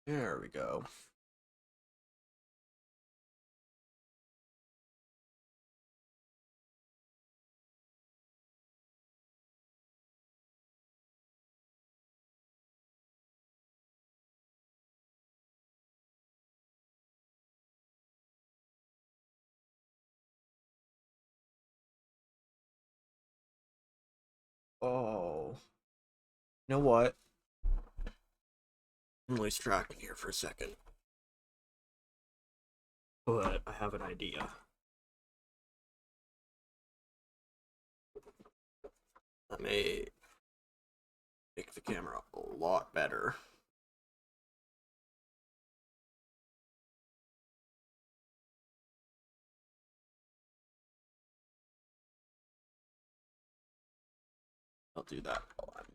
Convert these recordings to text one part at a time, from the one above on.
There we go. Oh, you know what? I'm lose tracking here for a second, but I have an idea. That may make the camera a lot better. I'll do that while I'm.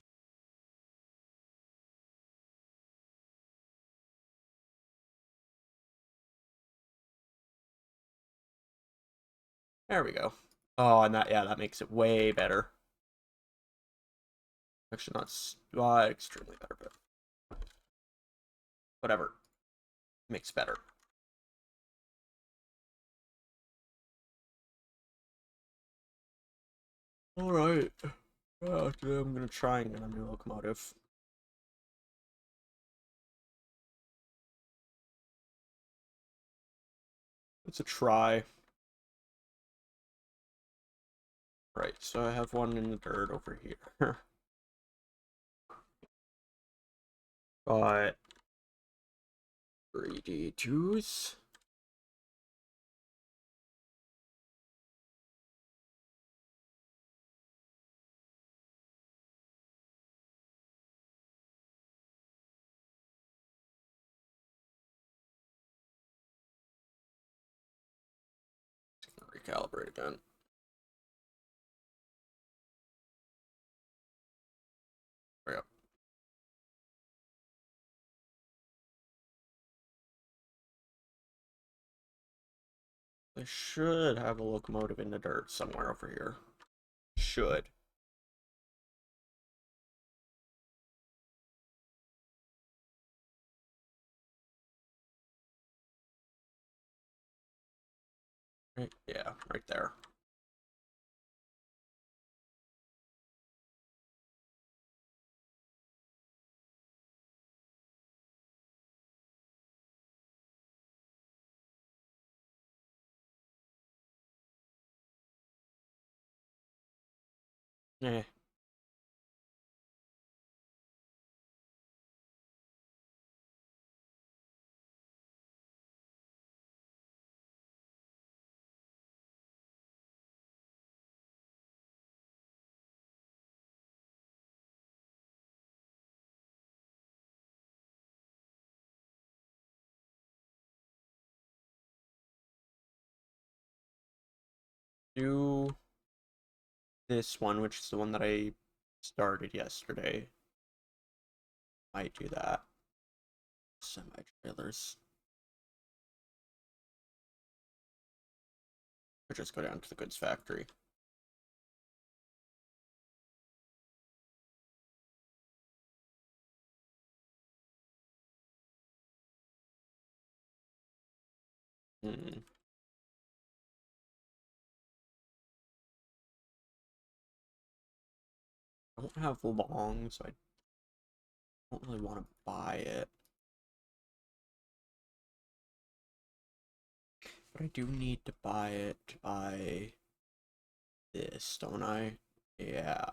There we go. Oh, and that, yeah, that makes it way better. Actually, not extremely better, but whatever. Makes better. Alright. Today I'm gonna try and get a new locomotive. It's a try. Right, so I have one in the dirt over here. Got 3D2s. Recalibrate again. There we go. I should have a locomotive in the dirt somewhere over here. Should. Right, yeah, right there. Eh. Do this one, which is the one that I started yesterday. Might do that. Semi-trailers. Or just go down to the goods factory. Hmm. I don't have long, so I don't really want to buy it. But I do need to buy it to buy this, don't I? Yeah.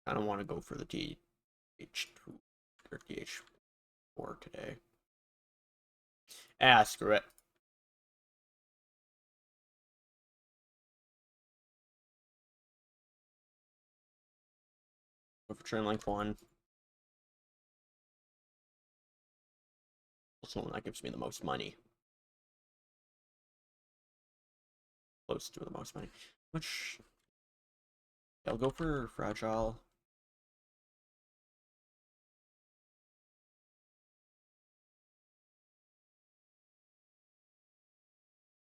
I don't want to go for the TH2 or TH4 today. Ah, screw it. Go for train length 1. That's the one that gives me the most money. Close to the most money. Which I'll go for fragile.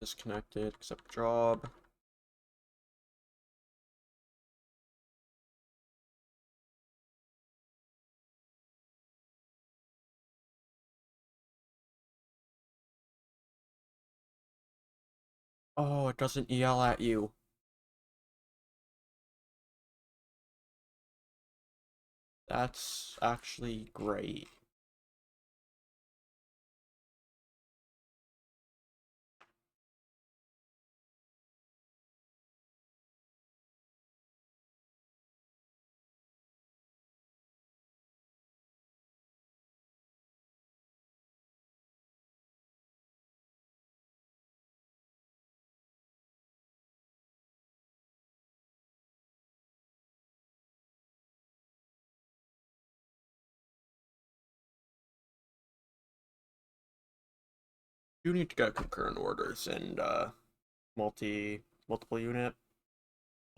Disconnected, accept job. Oh, it doesn't yell at you. That's actually great. You need to get concurrent orders and multiple unit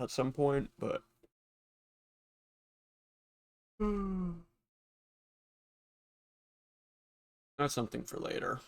at some point, but that's something for later.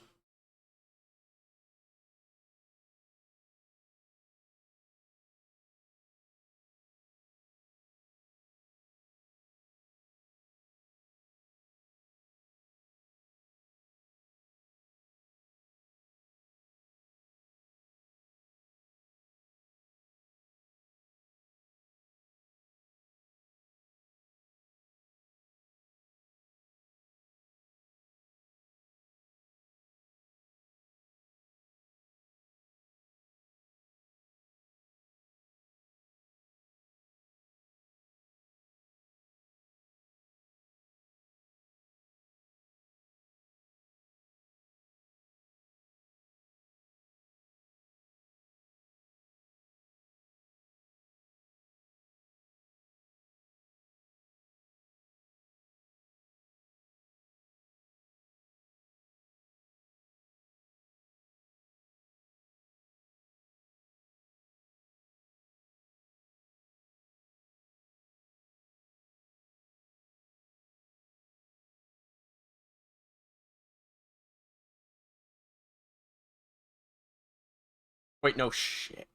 Wait, no shit.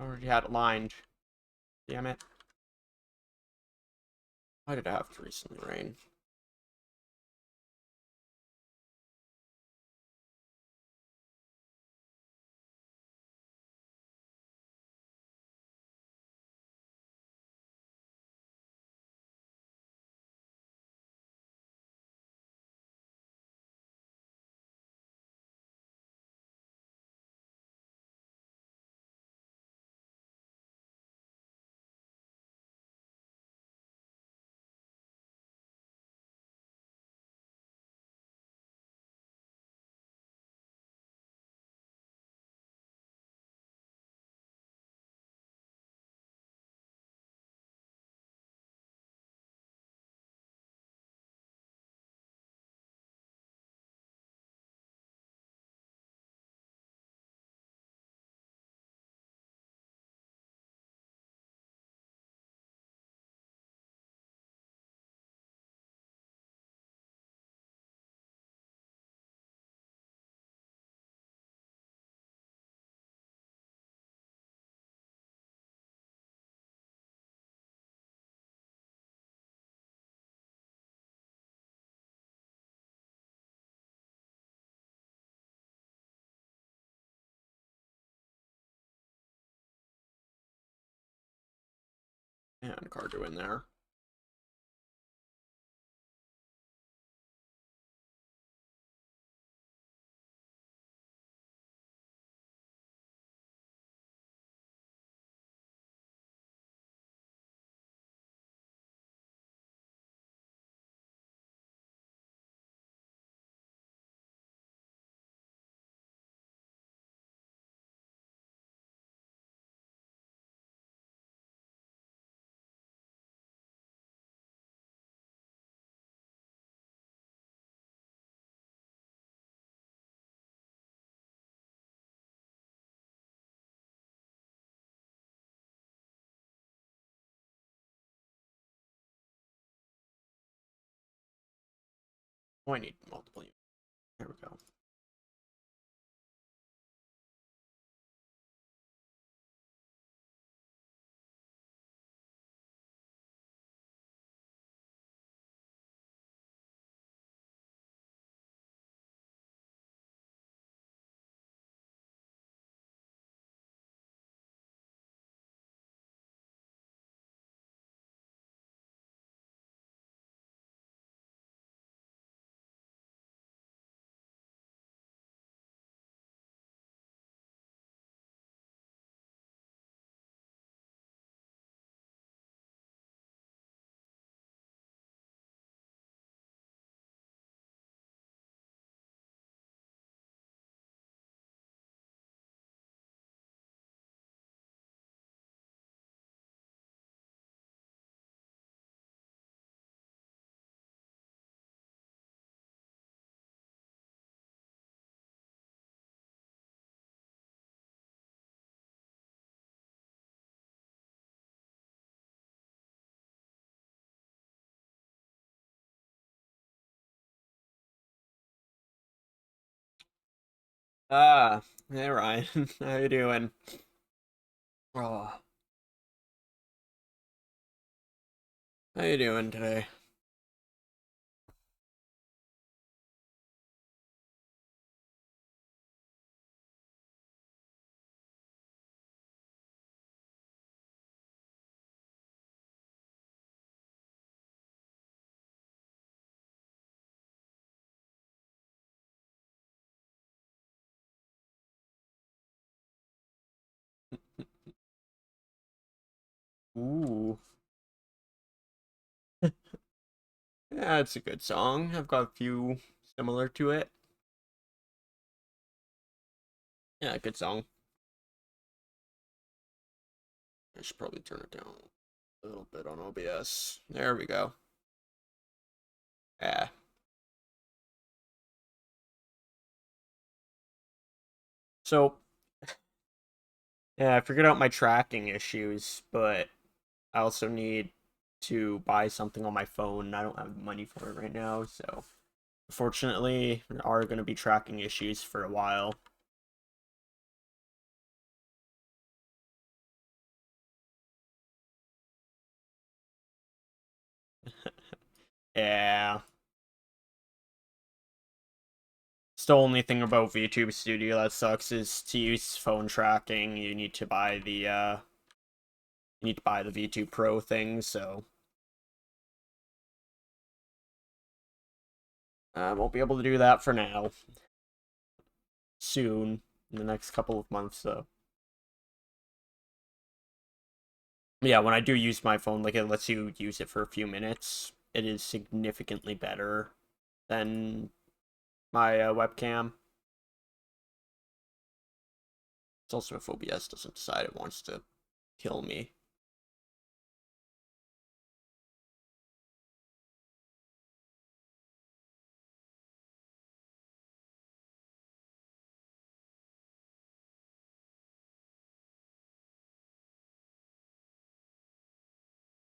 I already had it lined. Damn it. Why did I have to recently rain? And cargo in there. Oh, I need multiple units. There we go. Hey Ryan, how you doing? Oh, how you doing today? Ooh, yeah, it's a good song. I've got a few similar to it. Yeah, good song. I should probably turn it down a little bit on OBS. There we go. Yeah. So, yeah, I figured out my tracking issues, but I also need to buy something on my phone. I don't have money for it right now, so unfortunately, there are going to be tracking issues for a while. Yeah. It's the only thing about VTube Studio that sucks is to use phone tracking, you need to buy the VTube Pro thing, so I won't be able to do that for now. Soon, in the next couple of months, though. Yeah, when I do use my phone, like it lets you use it for a few minutes. It is significantly better than my webcam. It's also if OBS doesn't decide it wants to kill me.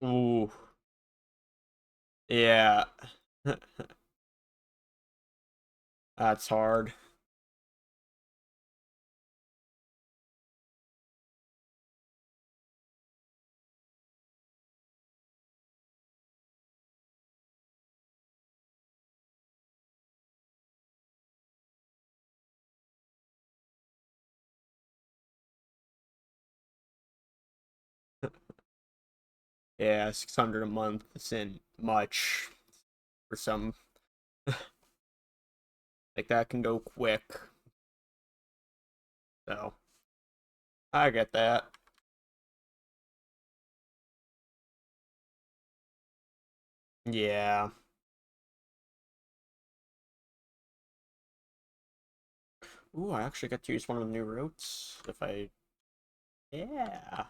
Ooh, yeah. That's hard. Yeah, 600 a month isn't much for some. Like that can go quick. So I get that. Yeah. Ooh, I actually get to use one of the new routes if I. Yeah.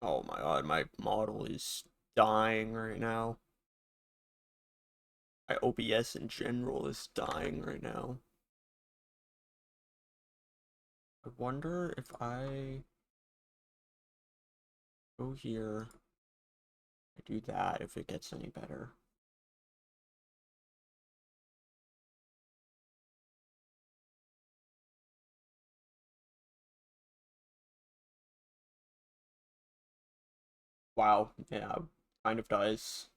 Oh my god, my model is dying right now. My OBS in general is dying right now. I wonder if I go here, I do that, if it gets any better. Wow, yeah, kind of does.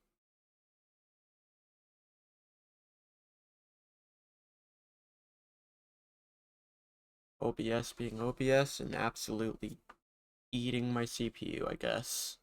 OBS being OBS and absolutely eating my CPU, I guess.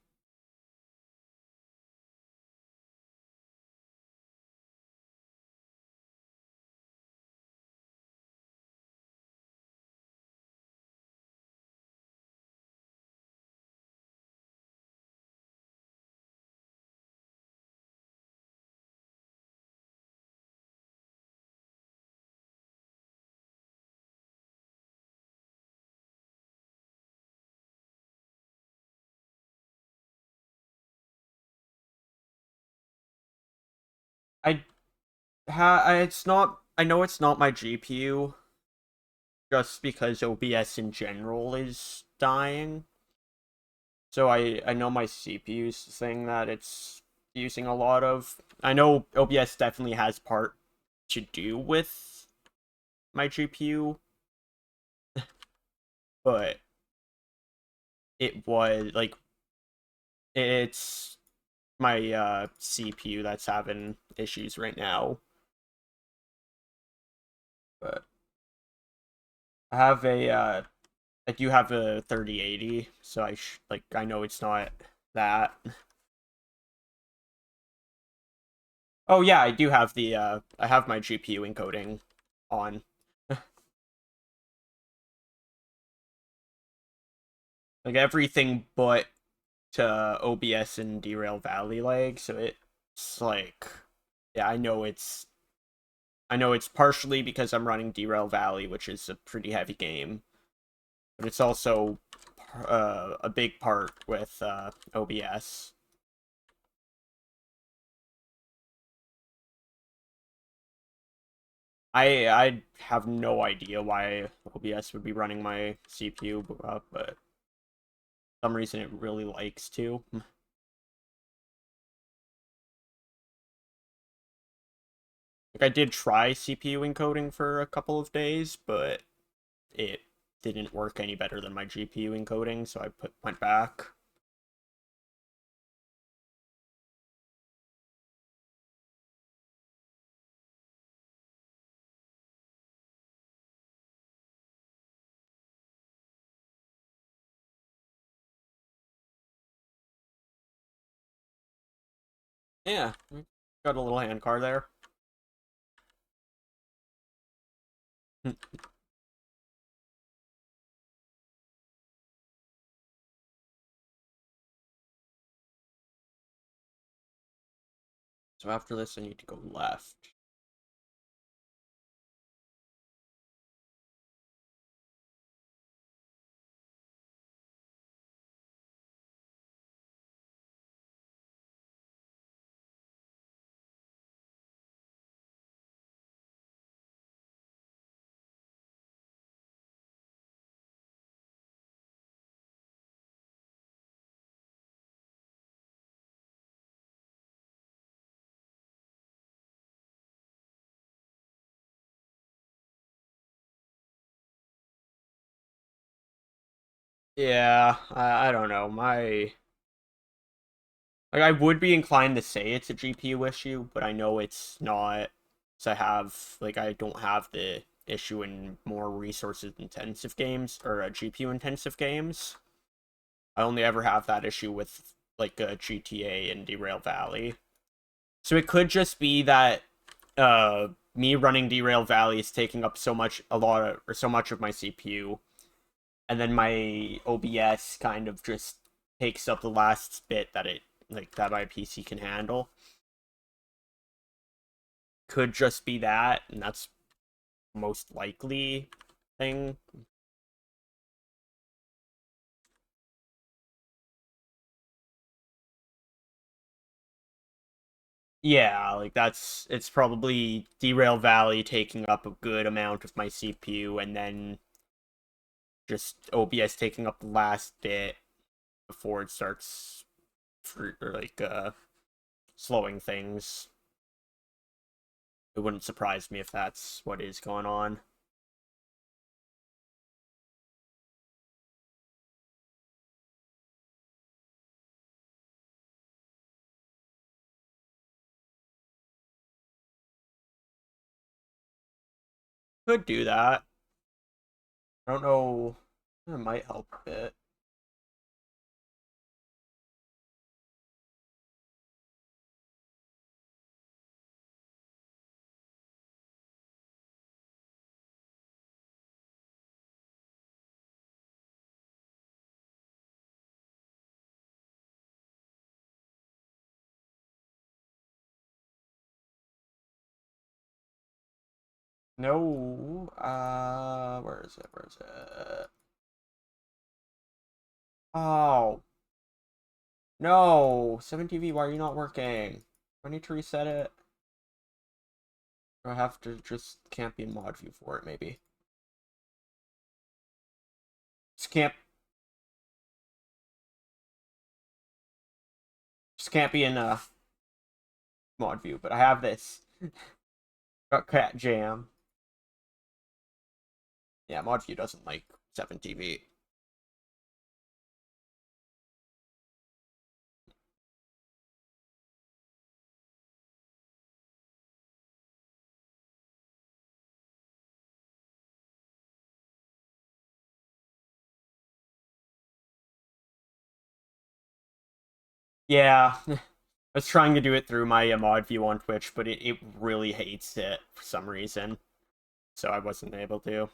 It's not. I know it's not my GPU, just because OBS in general is dying. So I know my CPU's saying that it's using a lot of. I know OBS definitely has part to do with my GPU, but it was like it's my CPU that's having issues right now. But I have a I do have a 3080, so I know it's not that. Oh yeah, I do have the I have my GPU encoding on. Like everything but OBS and Derail Valley lag, so it's like yeah, I know it's partially because I'm running Derail Valley, which is a pretty heavy game, but it's also a big part with OBS. I have no idea why OBS would be running my CPU, but for some reason it really likes to. Like I did try CPU encoding for a couple of days, but it didn't work any better than my GPU encoding, so I went back. Yeah, got a little hand car there. So after this, I need to go left. Yeah, I don't know. Like I would be inclined to say it's a GPU issue, but I know it's not. So I don't have the issue in more resources intensive games or GPU intensive games. I only ever have that issue with like GTA and Derail Valley. So it could just be that me running Derail Valley is taking up so much of my CPU, and then my OBS kind of just takes up the last bit that my PC can handle. Could just be that, and that's most likely thing. Yeah, like it's probably Derail Valley taking up a good amount of my CPU, and then just OBS taking up the last bit before it starts or slowing things. It wouldn't surprise me if that's what is going on. Could do that. I don't know. It might help a bit. No. Where is it? Where is it? Oh. No. 7TV, why are you not working? Do I need to reset it? Or I have to just can't be in mod view for it, maybe. Just can't be in mod view, but I have this. Got cat jam. Yeah, mod view doesn't like 7TV. Yeah. I was trying to do it through my mod view on Twitch, but it really hates it for some reason. So I wasn't able to.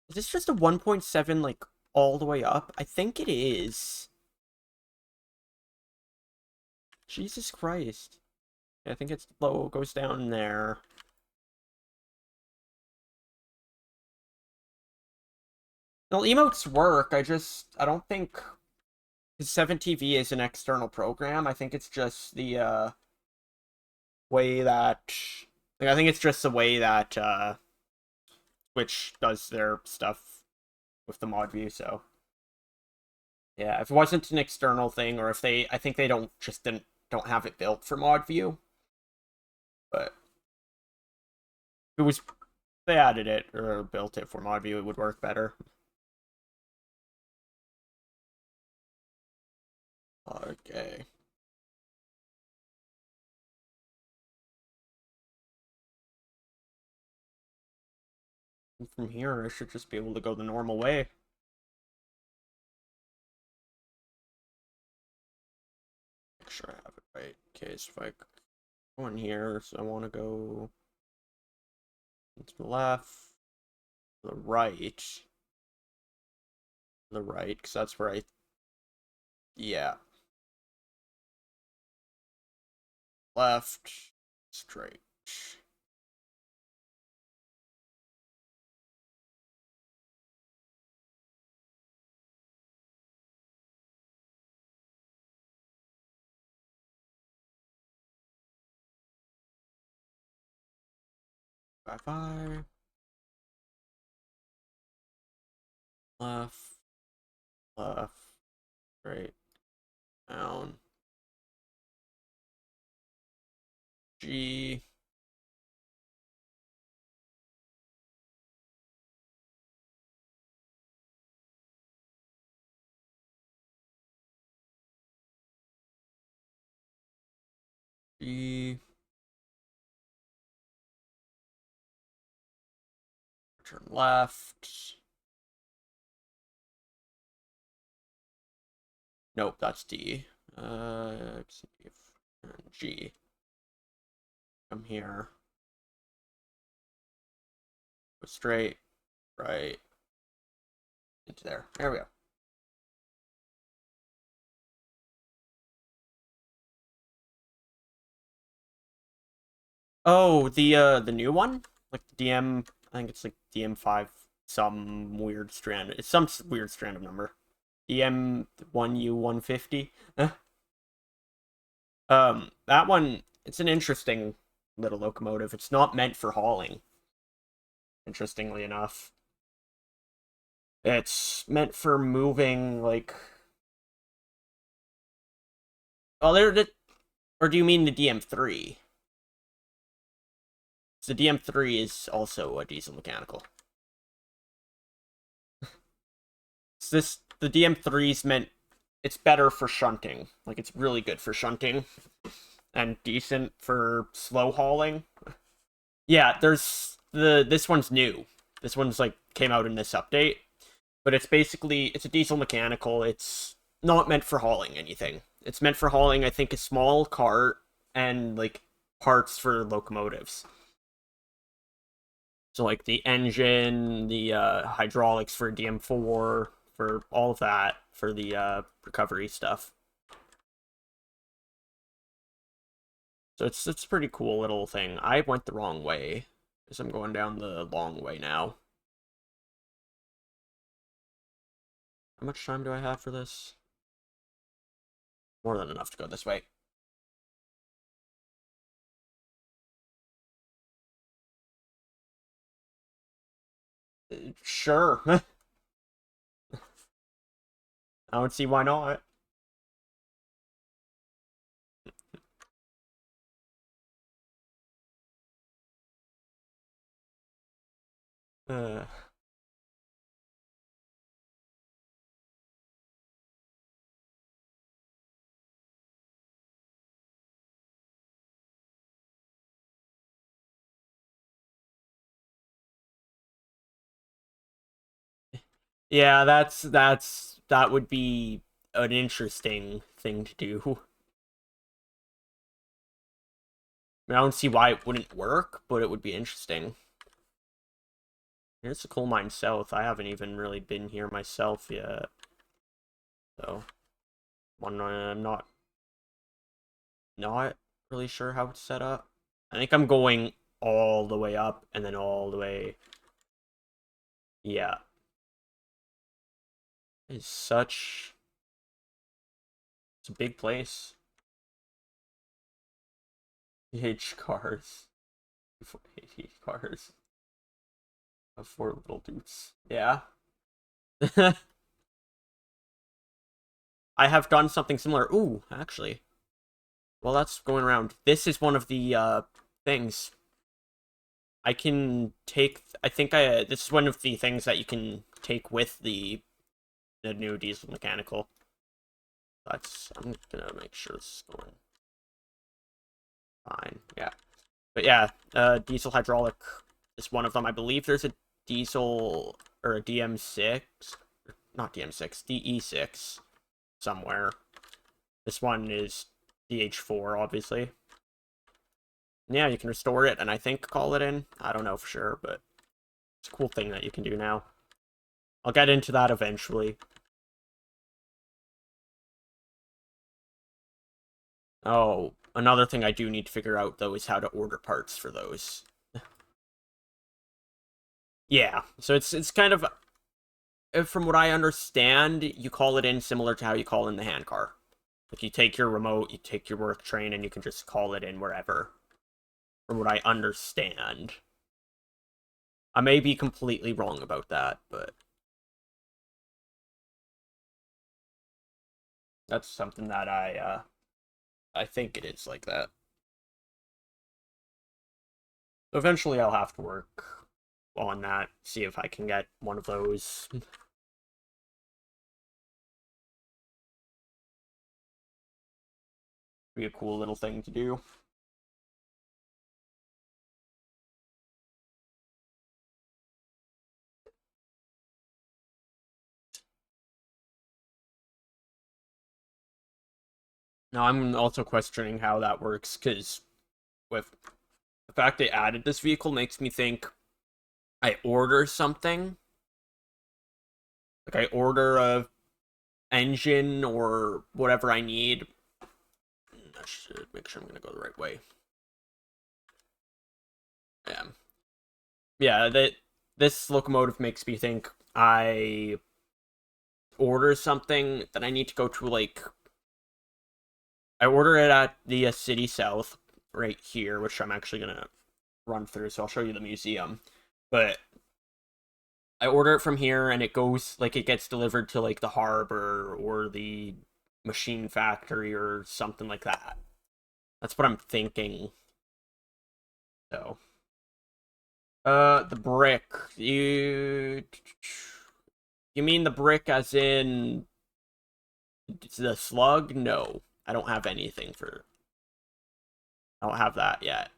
Is this just a 1.7 like all the way up? I think it is. Jesus Christ. I think it's low, goes down there. Well, emotes work. I don't think 'cause 7TV is an external program. I think it's just the way that like I think it's just the way that Twitch does their stuff with the mod view, so yeah, if it wasn't an external thing, or if they I think they don't have it built for mod view. But if it was if they added it or built it for mod view, it would work better. Okay. And from here, I should just be able to go the normal way. Make sure I have it right. Okay, so if I go in here, so I want to go to the left, the right, because that's where yeah, left, straight. Bye-bye. Left, left, straight, down, G, G, turn left. Nope, that's D. G. Come here. Go straight, right, into there. There we go. Oh, the new one? Like the DM, I think it's like DM5, some weird strand. It's some weird strand of number. DM1U150. That one, it's an interesting little locomotive. It's not meant for hauling, interestingly enough. It's meant for moving, like... Oh, or do you mean the DM3? So the DM3 is also a diesel mechanical. So the DM3's meant... It's better for shunting. Like, it's really good for shunting. And decent for slow hauling. Yeah, there's this one's new. This one's like came out in this update, but it's basically it's a diesel mechanical. It's not meant for hauling anything. It's meant for hauling, I think, a small cart and like parts for locomotives. So like the engine, the hydraulics for DM4, for all of that, for the recovery stuff. So it's a pretty cool little thing. I went the wrong way, because I'm going down the long way now. How much time do I have for this? More than enough to go this way. Sure. I don't see why not. Uh, yeah, that would be an interesting thing to do. I don't see why it wouldn't work, but it would be interesting. Here's the coal mine south. I haven't even really been here myself yet. So, I'm not really sure how it's set up. I think I'm going all the way up and then all the way. Yeah. It's such. It's a big place. H cars. H cars. Of four little dudes. Yeah. I have done something similar. Ooh, actually. Well, that's going around. This is one of the things. I can take. I think I. This is one of the things that you can take with the new diesel mechanical. That's. I'm gonna make sure this is going fine. Yeah, but yeah, diesel hydraulic is one of them. I believe there's a diesel or a DM6, not DM6, DE6 somewhere. This one is DH4, obviously. Yeah, you can restore it and I think call it in. I don't know for sure, but it's a cool thing that you can do now. I'll get into that eventually. Oh, another thing I do need to figure out, though, is how to order parts for those. Yeah, so it's kind of, from what I understand, you call it in similar to how you call in the handcar. Like, you take your remote, you take your work train, and you can just call it in wherever. From what I understand. I may be completely wrong about that, but that's something that I think it is like that. Eventually, I'll have to work on that, see if I can get one of those. Be a cool little thing to do. Now, I'm also questioning how that works, because with the fact they added this vehicle makes me think I order something. Like, I order a engine or whatever I need. I should make sure I'm going to go the right way. Yeah. Yeah, this locomotive makes me think I order something that I need to go to, like, I order it at the City South right here, which I'm actually gonna run through, so I'll show you the museum. But I order it from here, and it goes, like, it gets delivered to, like, the harbor or the machine factory or something like that. That's what I'm thinking. So, the brick. You mean the brick as in the slug? No, I don't have anything for. I don't have that yet.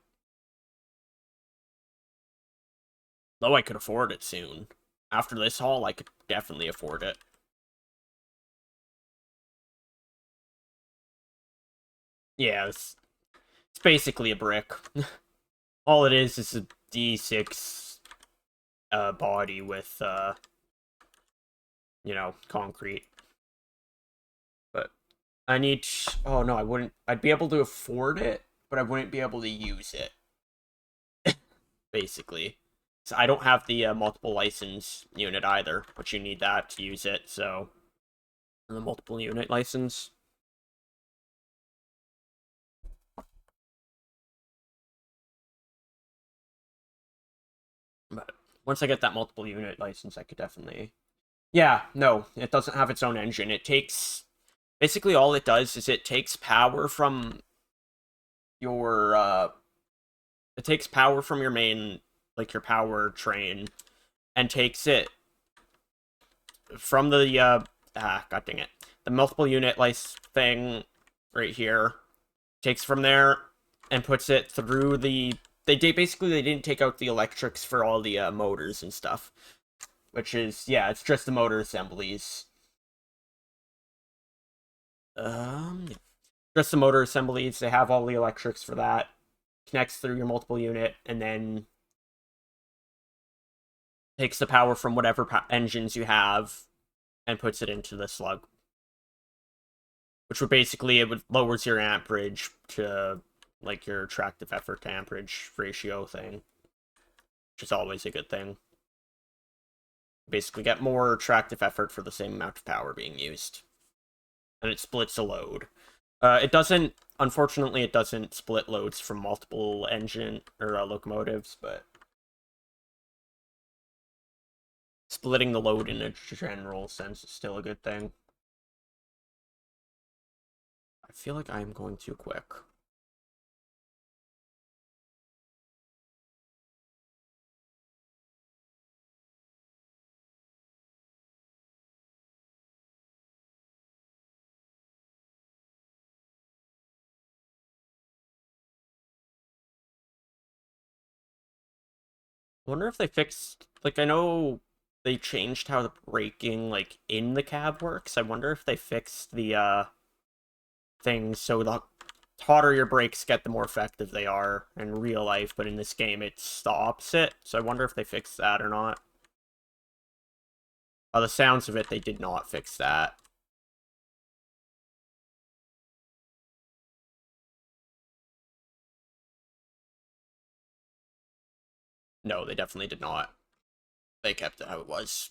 Though I could afford it soon. After this haul, I could definitely afford it. Yeah, it's basically a brick. All it is a D6 body with, concrete. But I need... Oh, no, I wouldn't... I'd be able to afford it, but I wouldn't be able to use it, basically. So I don't have the multiple license unit either, but you need that to use it, so... The multiple unit license. But once I get that multiple unit license, I could definitely... Yeah, no, it doesn't have its own engine. It takes... Basically, all it does is it takes power from your, It takes power from your main, like, your power train, and takes it from the, god dang it. The multiple unit license thing right here. Takes from there and puts it through the... Basically, they didn't take out the electrics for all the motors and stuff. Which is, yeah, it's just the motor assemblies. Yeah. Just the motor assemblies. They have all the electrics for that. Connects through your multiple unit, and then takes the power from whatever engines you have and puts it into the slug. Which would basically, it would lowers your amperage to, like, your tractive effort to amperage ratio thing. Which is always a good thing. Basically get more tractive effort for the same amount of power being used. And it splits a load. It doesn't, unfortunately, it doesn't split loads from multiple engine or locomotives, but splitting the load in a general sense is still a good thing. I feel like I'm going too quick. I wonder if they fixed, like, I know they changed how the braking, like, in the cab works. I wonder if they fixed the, things so the hotter your brakes get, the more effective they are in real life, but in this game, it's the opposite. So I wonder if they fixed that or not. By the sounds of it, they did not fix that. No, they definitely did not. They kept it how it was.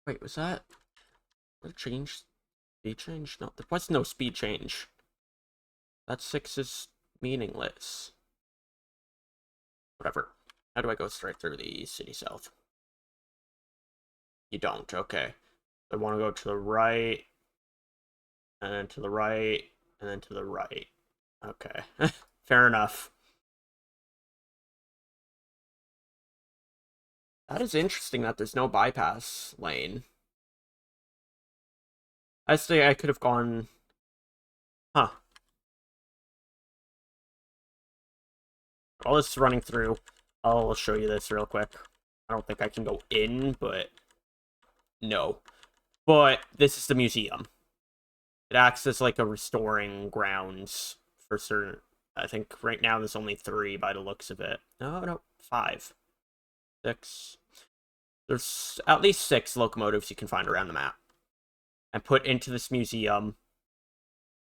Wait, was that a change? Speed change? No, there was no speed change. That 6 is meaningless. Whatever. How do I go straight through the city south? You don't, okay. I want to go to the right, and then to the right, and then to the right. Okay. Fair enough. That is interesting that there's no bypass lane. I say I could have gone... Huh. While this is running through, I'll show you this real quick. I don't think I can go in, but... No. But this is the museum. It acts as like a restoring grounds for certain... I think right now there's only 3 by the looks of it. No, 5. 6. There's at least 6 locomotives you can find around the map. And put into this museum.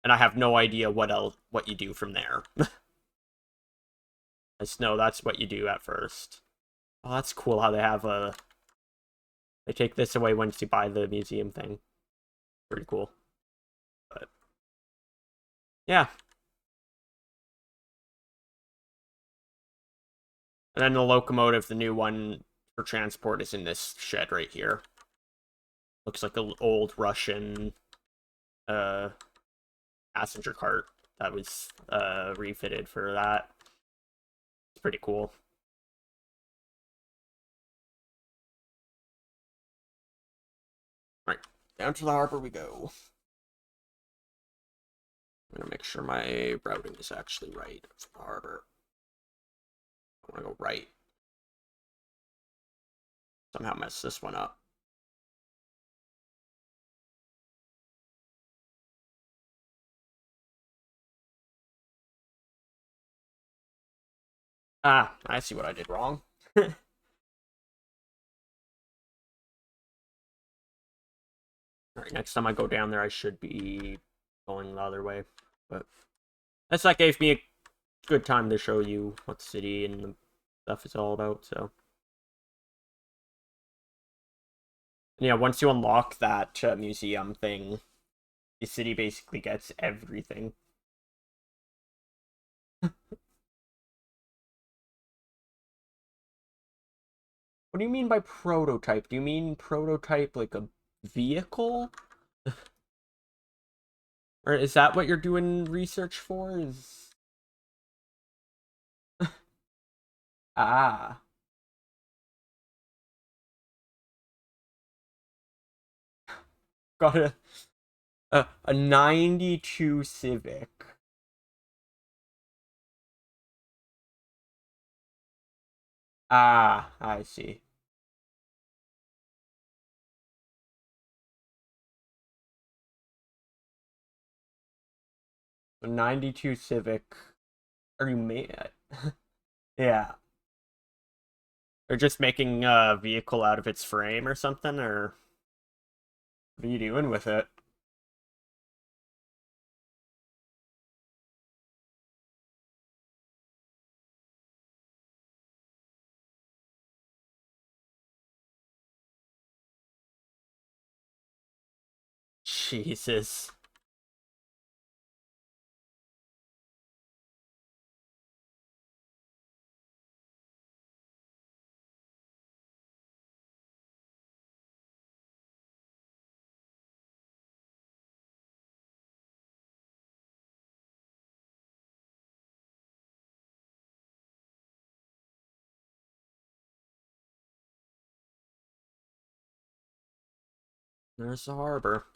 And I have no idea what you do from there. I just know that's what you do at first. Oh, that's cool how they have a... They take this away once you buy the museum thing. Pretty cool. But yeah. And then the locomotive, the new one for transport, is in this shed right here. Looks like an old Russian passenger cart that was refitted for that. It's pretty cool. All right, down to the harbor we go. I'm gonna make sure my routing is actually right for the harbor. I want to go right. Somehow mess this one up. Ah, I see what I did wrong. Alright, next time I go down there, I should be going the other way. But that gave me a good time to show you what the city and the stuff is all about, so. Yeah, once you unlock that museum thing, the city basically gets everything. What do you mean by prototype? Do you mean prototype like a vehicle? Or is that what you're doing research for? Is ah, got a 92 Civic. Ah, I see. A 92 Civic. Are you mad? Yeah. They're just making a vehicle out of its frame or something, or what are you doing with it? Jesus. There's the harbor.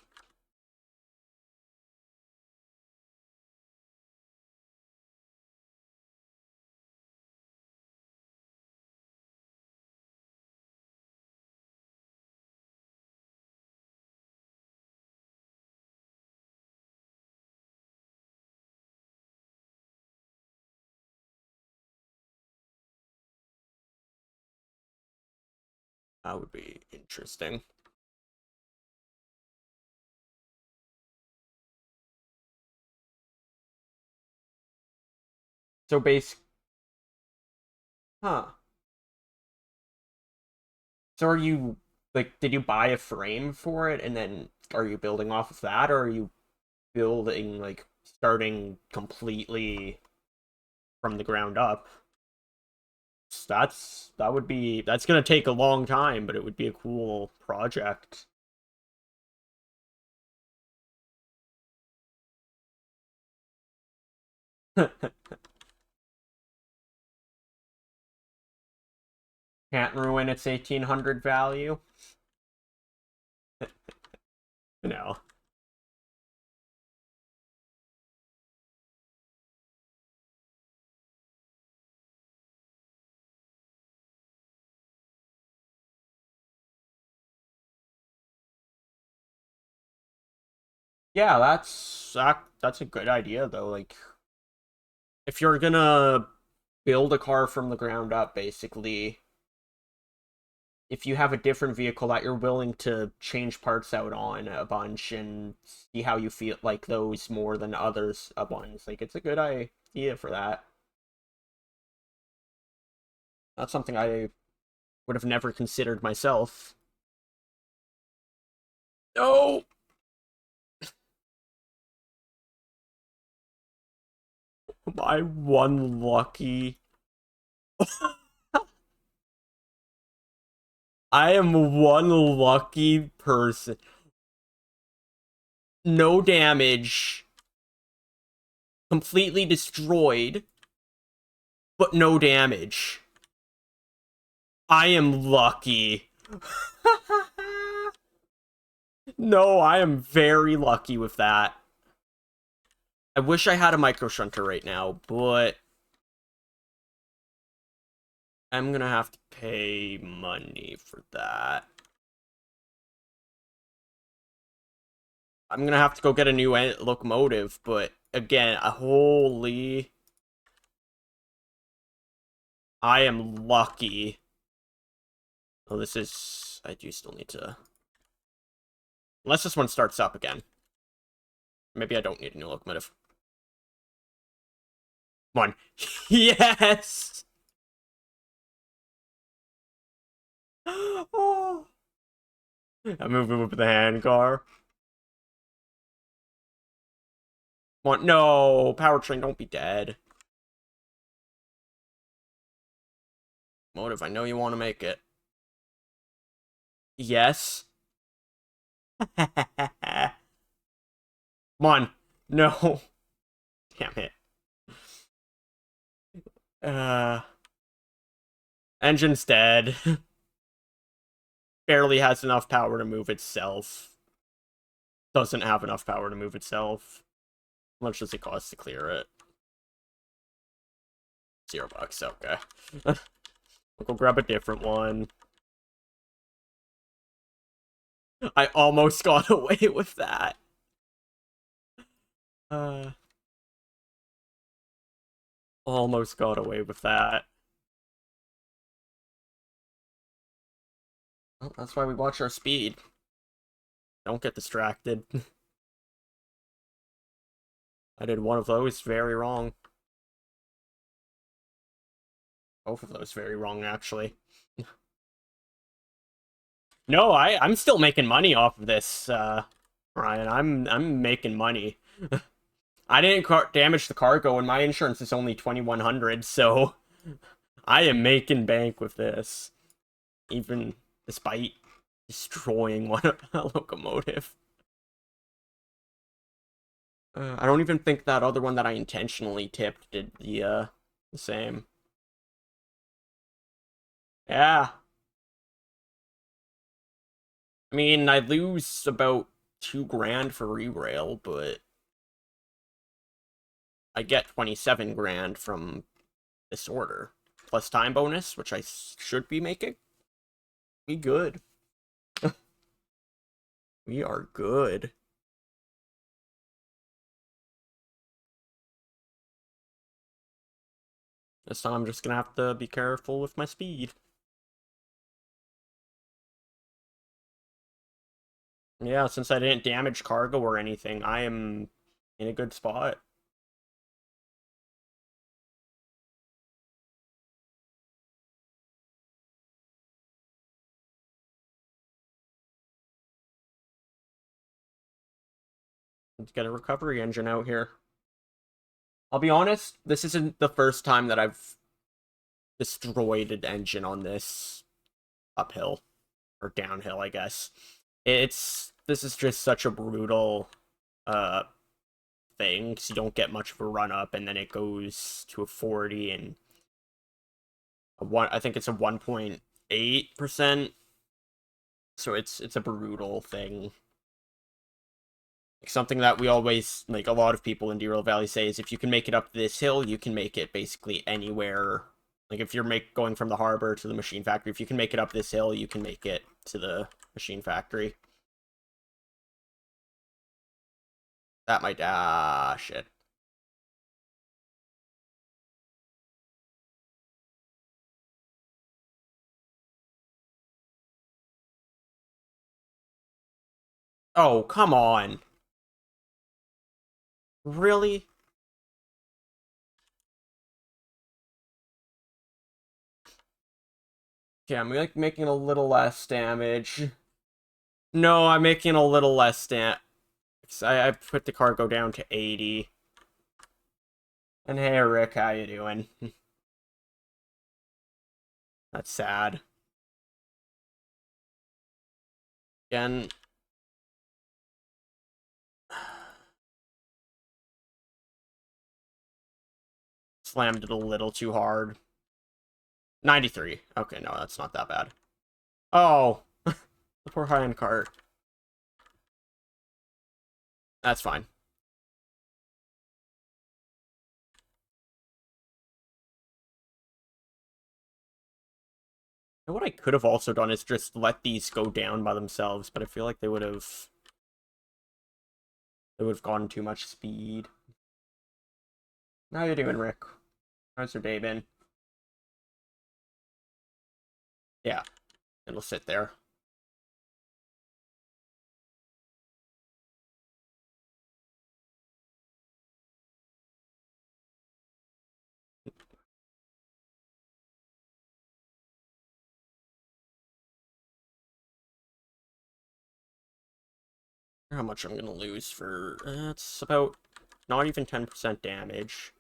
That would be interesting. So base, huh? So are you like, did you buy a frame for it, and then are you building off of that, or are you building like starting completely from the ground up? That's gonna take a long time, but it would be a cool project. Can't ruin its 1800 value. No. Yeah, that's a good idea though. Like if you're gonna build a car from the ground up, basically, if you have a different vehicle that you're willing to change parts out on a bunch and see how you feel like those more than others a bunch, like it's a good idea for that. That's something I would have never considered myself. No, my one lucky. I am one lucky person. No damage. Completely destroyed, but no damage. I am lucky. No, I am very lucky with that. I wish I had a micro shunter right now, but I'm gonna have to pay money for that. I'm gonna have to go get a new locomotive, but again, holy... I am lucky. Oh, this is... I do still need to... Unless this one starts up again. Maybe I don't need a new locomotive. Come on. Yes! Oh. I'm moving with the handcar. Come on. No! Powertrain, don't be dead. Motive, I know you want to make it. Yes. Come on. No. Damn it. Uh... Engine's dead. Barely has enough power to move itself. Doesn't have enough power to move itself. How much does it cost to clear it? $0, okay. We'll go grab a different one. I almost got away with that. Almost got away with that. Well, that's why we watch our speed. Don't get distracted. I did one of those very wrong. Both of those very wrong, actually. No, I'm still making money off of this, Ryan. I'm making money. I didn't damage the cargo, and my insurance is only 2,100, so I am making bank with this, even despite destroying a locomotive. I don't even think that other one that I intentionally tipped did the same. Yeah. I mean, I lose about 2 grand for re-rail, but I get 27 grand from this order. Plus time bonus, which I should be making. We good. We are good. This time I'm just gonna have to be careful with my speed. Yeah, since I didn't damage cargo or anything, I am in a good spot. Let's get a recovery engine out here. I'll be honest, this isn't the first time that I've destroyed an engine on this uphill. Or downhill, I guess. This is just such a brutal thing, because you don't get much of a run up, and then it goes to a 40 and I think it's a 1.8%. So it's a brutal thing. Something that we always, like, a lot of people in Derail Valley say is if you can make it up this hill, you can make it basically anywhere. Like, if you're going from the harbor to the machine factory, if you can make it up this hill, you can make it to the machine factory. That might... Ah, shit. Oh, come on. Really? Okay, I'm like making a little less damage. No, I'm making a little less I put the cargo down to 80. And hey, Rick, how you doing? That's sad. Again. Slammed it a little too hard. 93. Okay, no, that's not that bad. Oh, the poor high-end cart. That's fine. And what I could have also done is just let these go down by themselves, but I feel like they would have gotten too much speed. How you doing, Rick? How's your day been? Yeah, it'll sit there. How much I'm gonna lose for it's about not even 10% damage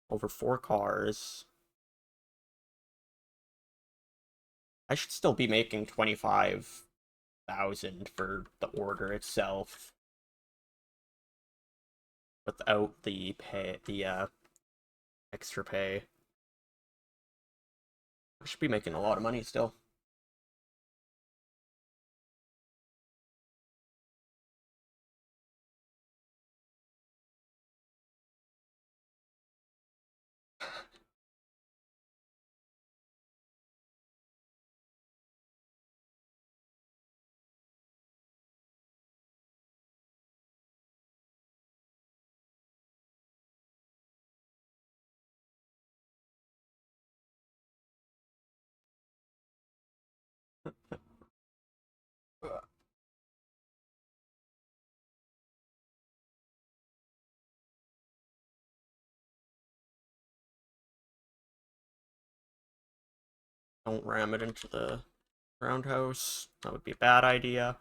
over 4 cars. I should still be making 25,000 for the order itself without the pay, the extra pay. I should be making a lot of money still. Don't ram it into the roundhouse. That would be a bad idea.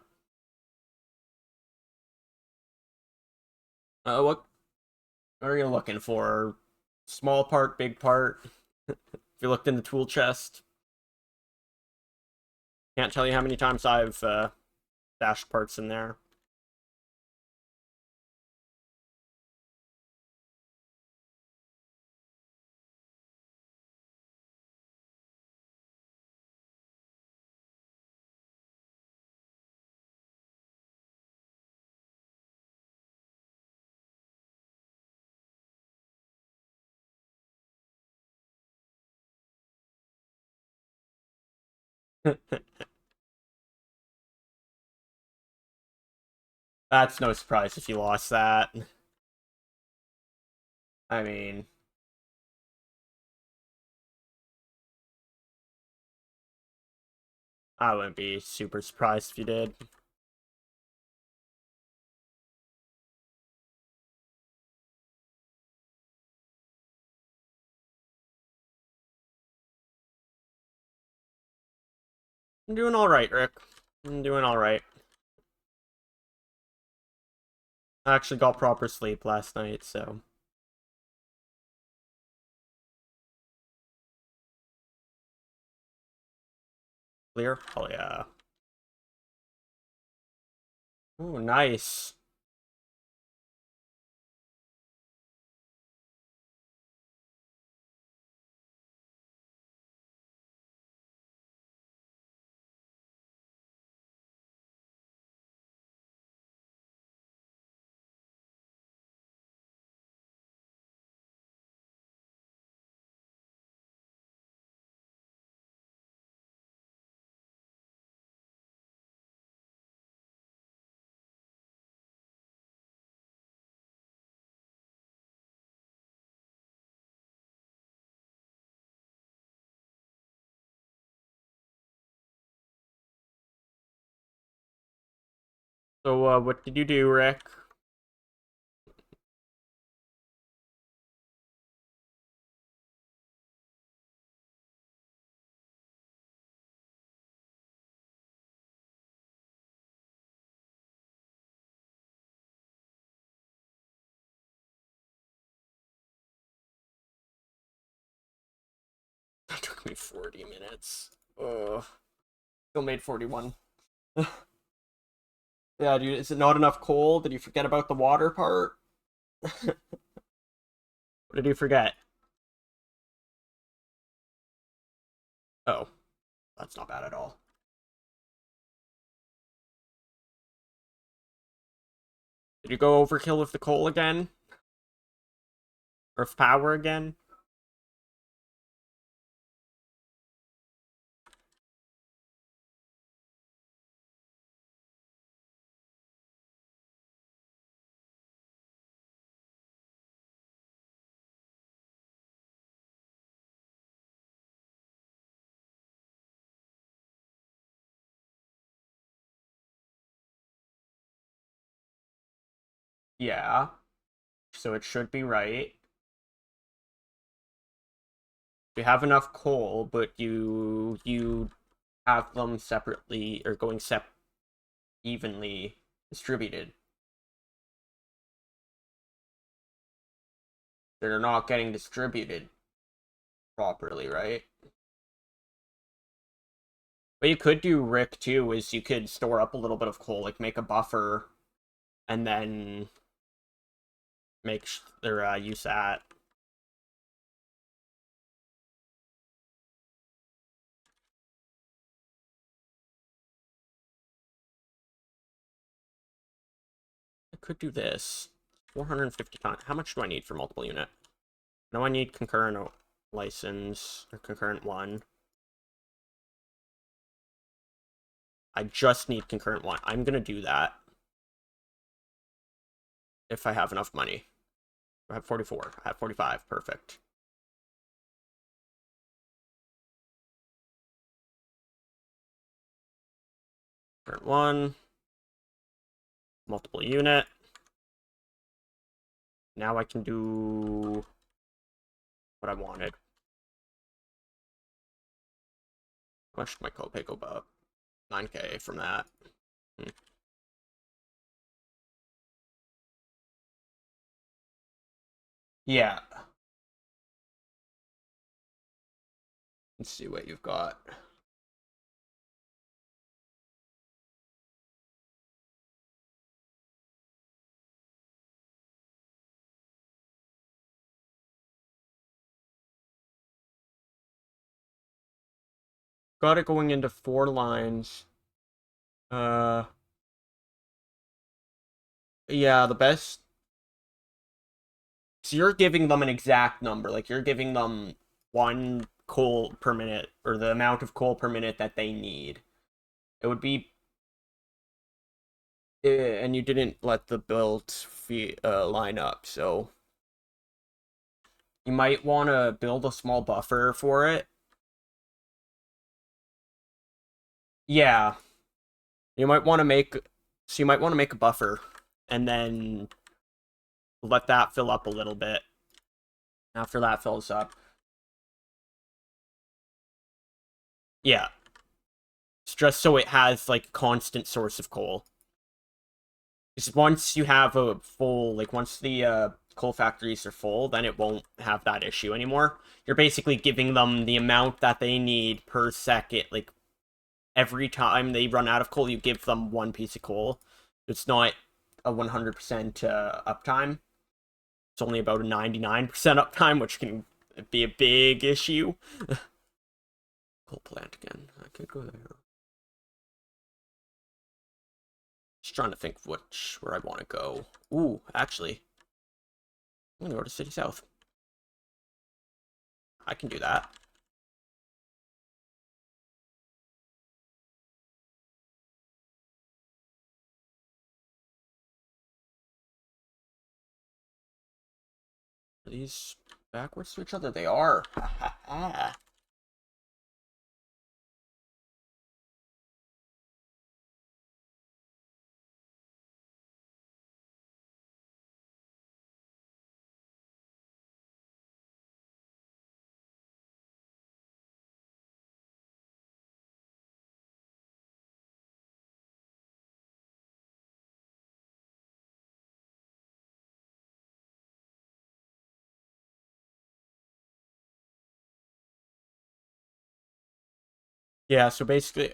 What are you looking for? Small part, big part? If you looked in the tool chest, can't tell you how many times I've dashed parts in there. That's no surprise if you lost that. I mean, I wouldn't be super surprised if you did. I'm doing alright, Rick. I'm doing alright. I actually got proper sleep last night, so. Clear? Oh, yeah. Ooh, nice. So, what did you do, Rick? That took me 40 minutes. Ugh. Still made 41. Yeah, dude, is it not enough coal? Did you forget about the water part? What did you forget? Oh, that's not bad at all. Did you go overkill with the coal again? Or with power again? Yeah, so it should be right. You have enough coal, but you have them separately or going evenly distributed. They're not getting distributed properly, right? What you could do, Rick, too, is you could store up a little bit of coal, like make a buffer, and then make or use that. I could do this. 450 times. How much do I need for multiple unit? No, I need concurrent license or concurrent one. I just need concurrent one. I'm gonna do that if I have enough money. I have 44. I have 45. Perfect. Concurrent one. Multiple unit. Now I can do what I wanted. How much did my copay go up? 9K from that. Hmm. Yeah. Let's see what you've got. Got it going into 4 lines. Uh, yeah, the best. So you're giving them an exact number, like you're giving them 1 coal per minute, or the amount of coal per minute that they need. It would be, and you didn't let the build fee line up, so you might want to build a small buffer for it. Yeah, you might want to make, so you might want to make a buffer, and then let that fill up a little bit. After that fills up, yeah, it's just so it has like a constant source of coal. Because once you have a full, like once the coal factories are full, then it won't have that issue anymore. You're basically giving them the amount that they need per second. Like every time they run out of coal, you give them 1 piece of coal. It's not a 100% uptime. It's only about a 99% uptime, which can be a big issue. Coal plant again. I could go there. Just trying to think where I want to go. Ooh, actually, I'm gonna go to City South. I can do that. Are these backwards to each other? They are. Ha ha ha. Yeah, so basically,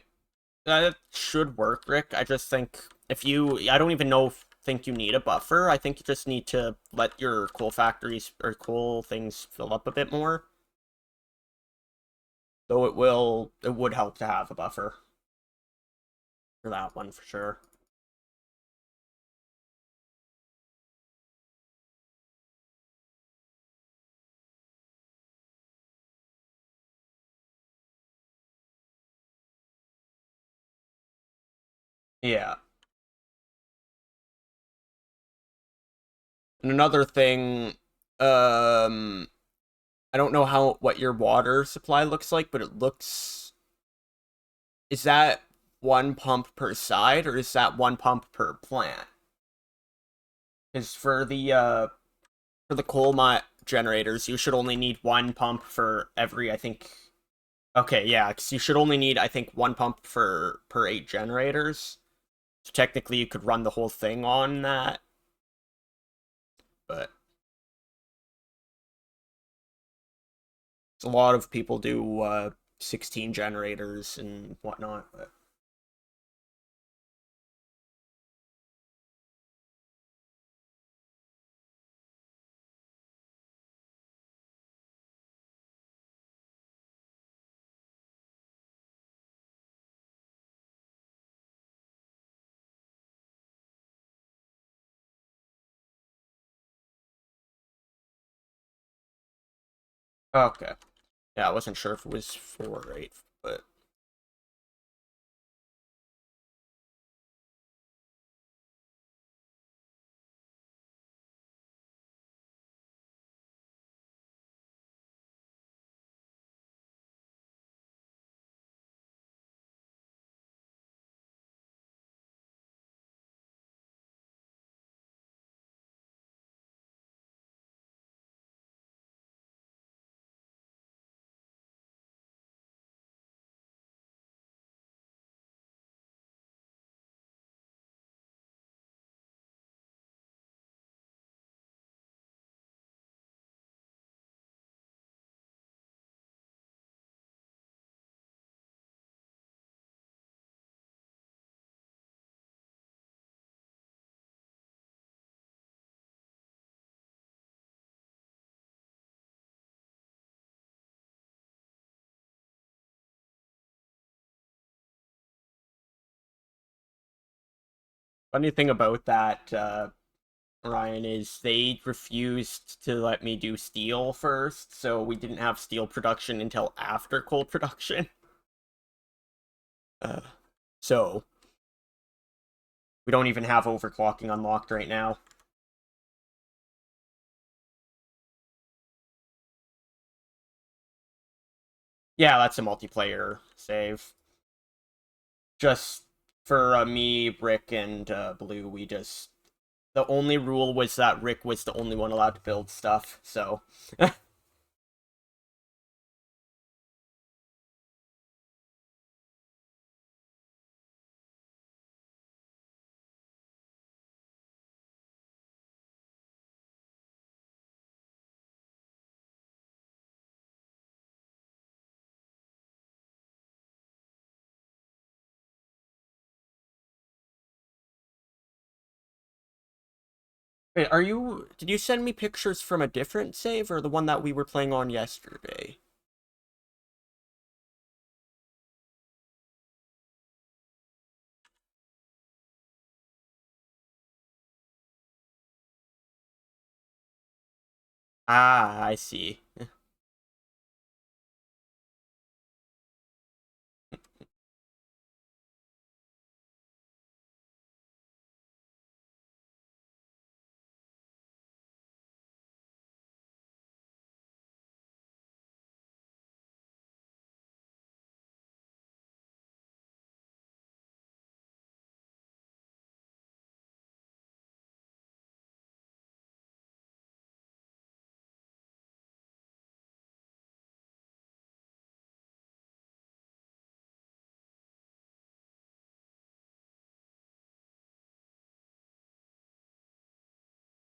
That should work, Rick. I just think if you, I don't even know think you need a buffer. I think you just need to let your coal factories or coal things fill up a bit more. Though it would help to have a buffer for that one for sure. Yeah. And another thing, I don't know what your water supply looks like, but it looks, is that one pump per side or is that one pump per plant? Because for the coal mine generators, you should only need one pump for every, I think. Okay, yeah, because you should only need, I think, one pump for per 8 generators. So technically, you could run the whole thing on that, but a lot of people do 16 generators and whatnot. But okay, yeah, I wasn't sure if it was 4 or 8, but funny thing about that, Ryan, is they refused to let me do steel first, so we didn't have steel production until after coal production. Uh, so we don't even have overclocking unlocked right now. Yeah, that's a multiplayer save. Just for me, Rick, and Blue, we just the only rule was that Rick was the only one allowed to build stuff. So wait, are you? Did you send me pictures from a different save or the one that we were playing on yesterday? Ah, I see. Let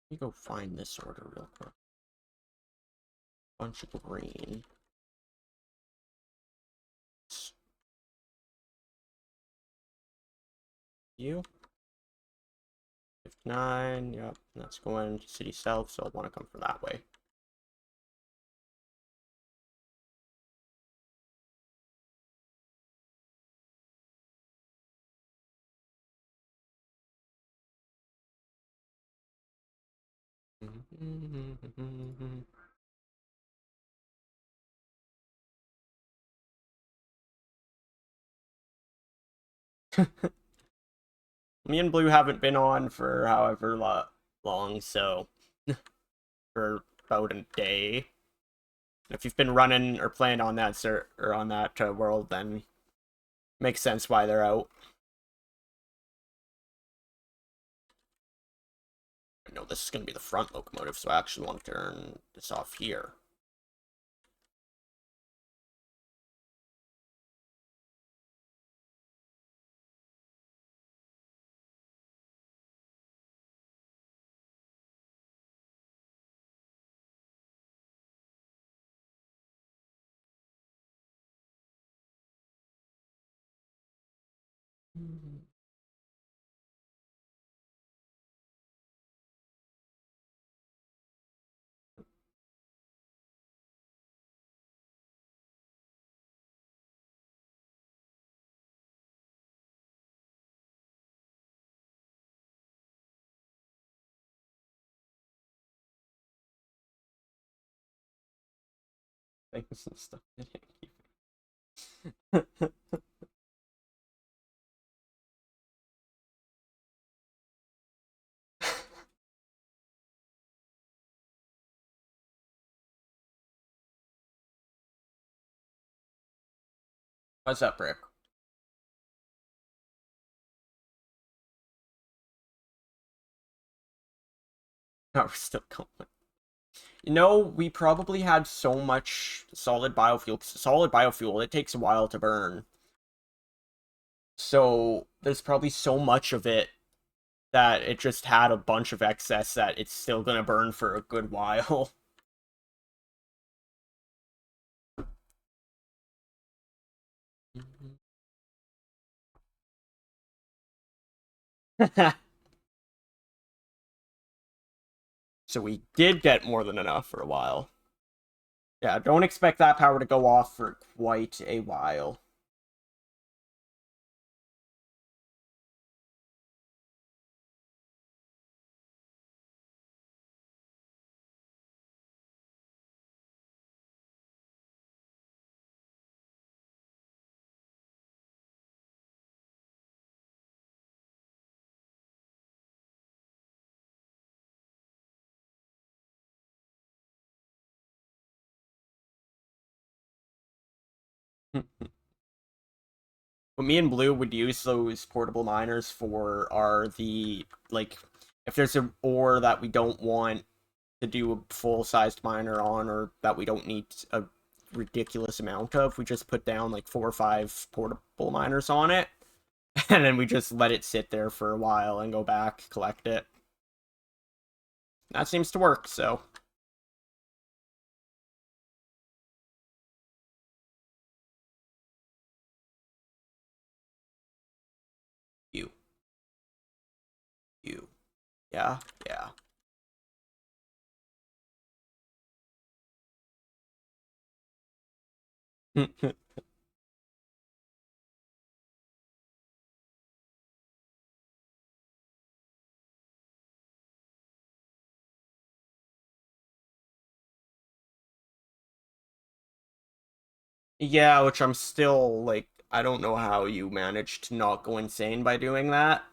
me go find this order real quick. Bunch of green. You. 59, yep, that's going to city south, so I'll want to come from that way. Me and Blue haven't been on for however long, so for about a day. If you've been running or playing on that or on that world, then makes sense why they're out. No, this is going to be the front locomotive, so I actually want to turn this off here. Things and stuff. What's up, Rick? Oh, we're still going. You know, we probably had so much solid biofuel. 'Cause solid biofuel, it takes a while to burn. So there's probably so much of it that it just had a bunch of excess that it's still gonna burn for a good while. So we did get more than enough for a while. Yeah, don't expect that power to go off for quite a while. What me and Blue would use those portable miners for are the, like, if there's an ore that we don't want to do a full-sized miner on, or that we don't need a ridiculous amount of, we just put down like 4 or 5 portable miners on it, and then we just let it sit there for a while and go back, collect it. That seems to work, so. You. You. Yeah, yeah. Yeah, which I'm still, like, I don't know how you managed to not go insane by doing that.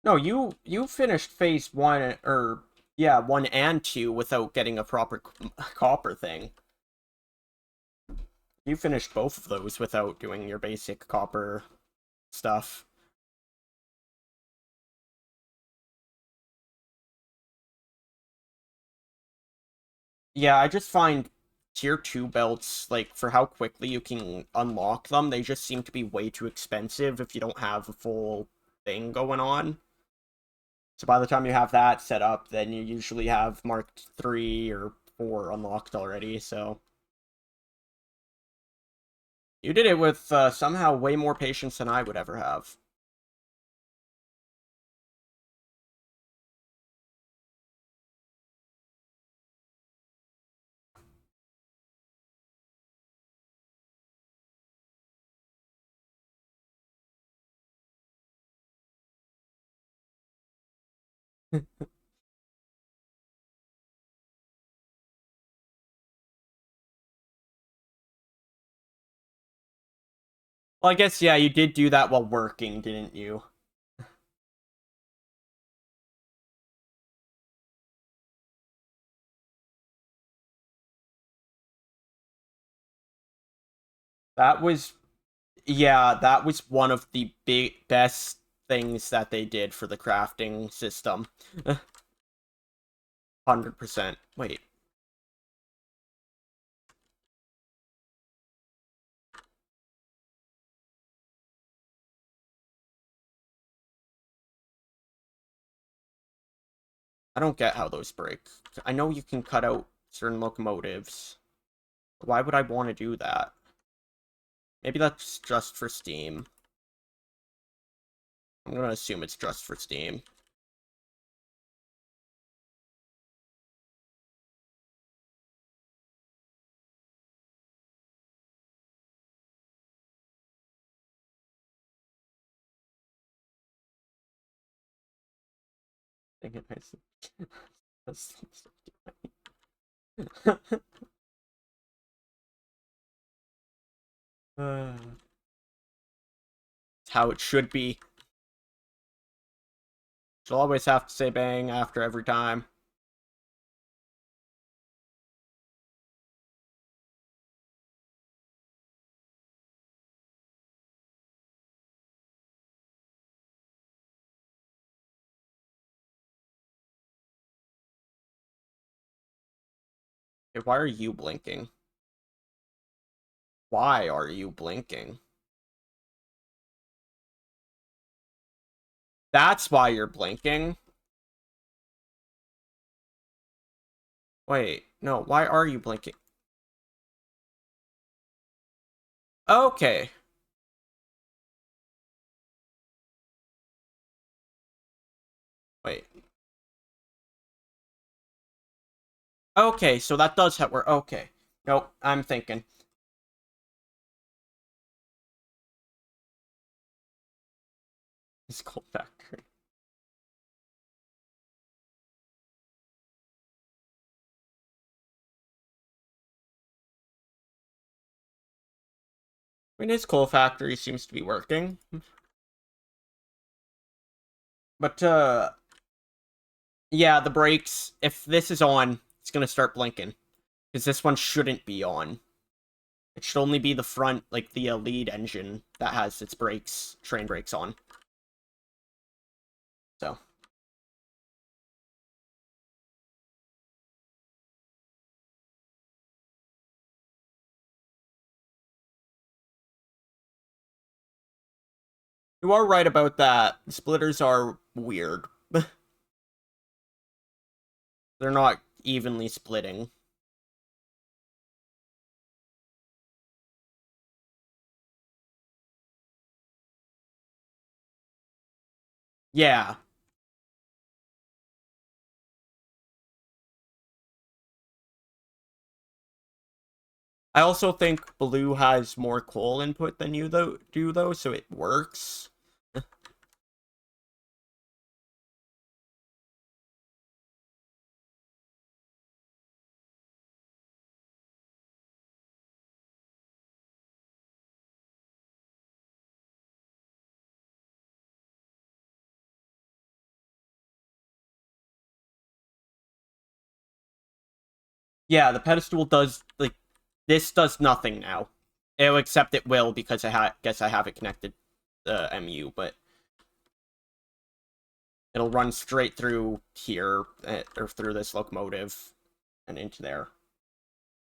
No, you finished phase one, or yeah, 1 and 2 without getting a proper copper thing. You finished both of those without doing your basic copper stuff. Yeah, I just find tier 2 belts, like, for how quickly you can unlock them, they just seem to be way too expensive if you don't have a full thing going on. So by the time you have that set up, then you usually have Mark 3 or 4 unlocked already, so... You did it with somehow way more patience than I would ever have. Well, I guess, yeah, you did do that while working, didn't you? That was, yeah, that was one of the best things that they did for the crafting system. 100%. Wait. I don't get how those break. I know you can cut out certain locomotives. Why would I want to do that? Maybe that's just for Steam. I'm gonna assume it's just for Steam. Dang it, that's it's how it should be. You'll always have to say bang after every time. Hey, why are you blinking? Why are you blinking? That's why you're blinking? Wait, no, why are you blinking? Okay. Wait. Okay, so that does have work. Okay. Nope, I'm thinking. It's Cold Factory. I mean, his coal factory seems to be working. But, yeah, the brakes, if this is on, it's gonna start blinking. Because this one shouldn't be on. It should only be the front, like the lead engine that has its brakes, train brakes on. So. You are right about that. Splitters are weird. They're not evenly splitting. Yeah. I also think blue has more coal input than you do though, so it works. Yeah, the pedestal does, like, this does nothing now. It'll accept it will because guess I have it connected MU, but it'll run straight through here, or through this locomotive and into there.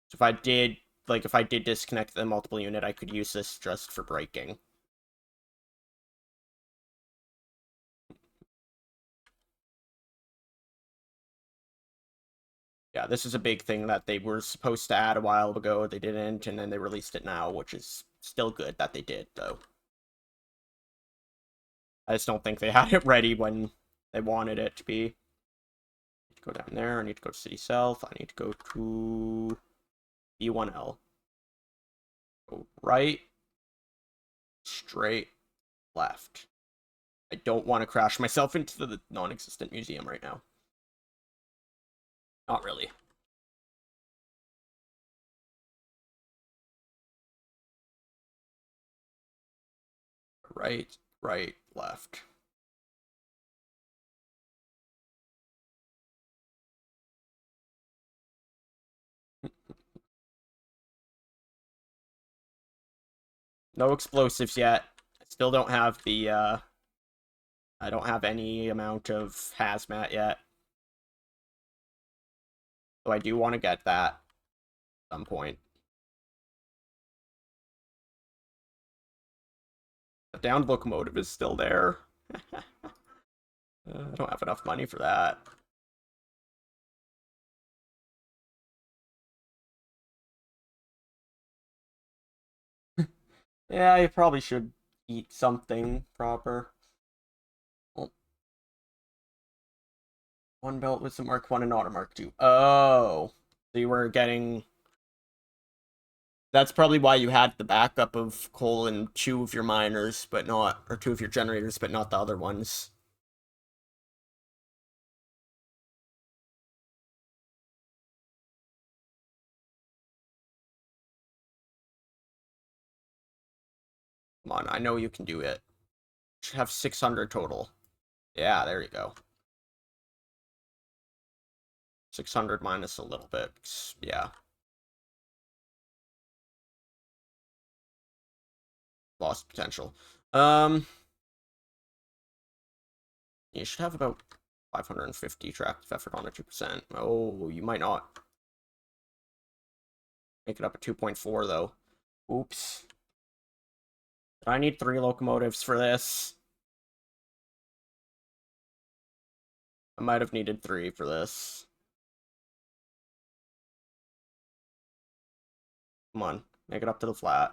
So if I did disconnect the multiple unit, I could use this just for braking. Yeah, this is a big thing that they were supposed to add a while ago. They didn't, and then they released it now, which is still good that they did, though. I just don't think they had it ready when they wanted it to be. I need to go down there. I need to go to City South. I need to go to B1L. Go right, straight, left. I don't want to crash myself into the non-existent museum right now. Not really. Right, right, left. No explosives yet. I still don't have the, I don't have any amount of hazmat yet. So I do want to get that at some point. The downed locomotive is still there. I don't have enough money for that. Yeah, I probably should eat something proper. Well, one belt was a Mark 1 and not a Mark 2. Oh. So you were getting... That's probably why you had the backup of coal in two of your miners, but not... Or two of your generators, but not the other ones. Come on, I know you can do it. You should have 600 total. Yeah, there you go. 600 minus a little bit. Yeah. Lost potential. You should have about 550 tractive effort on a 2%. Oh, you might not. Make it up at 2.4, though. Oops. I need 3 locomotives for this. I might have needed 3 for this. Come on, make it up to the flat.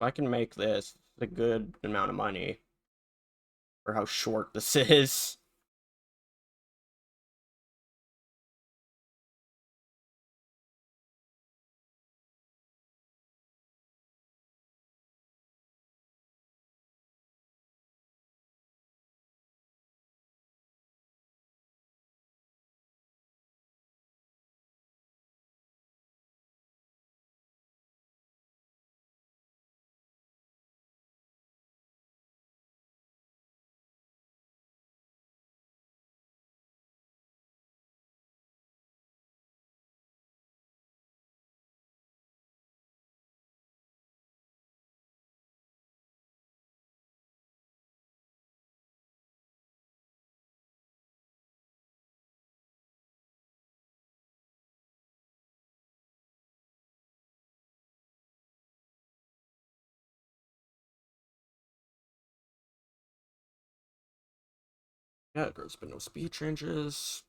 If I can make this, it's a good amount of money for how short this is. Yeah, there's been no speed changes.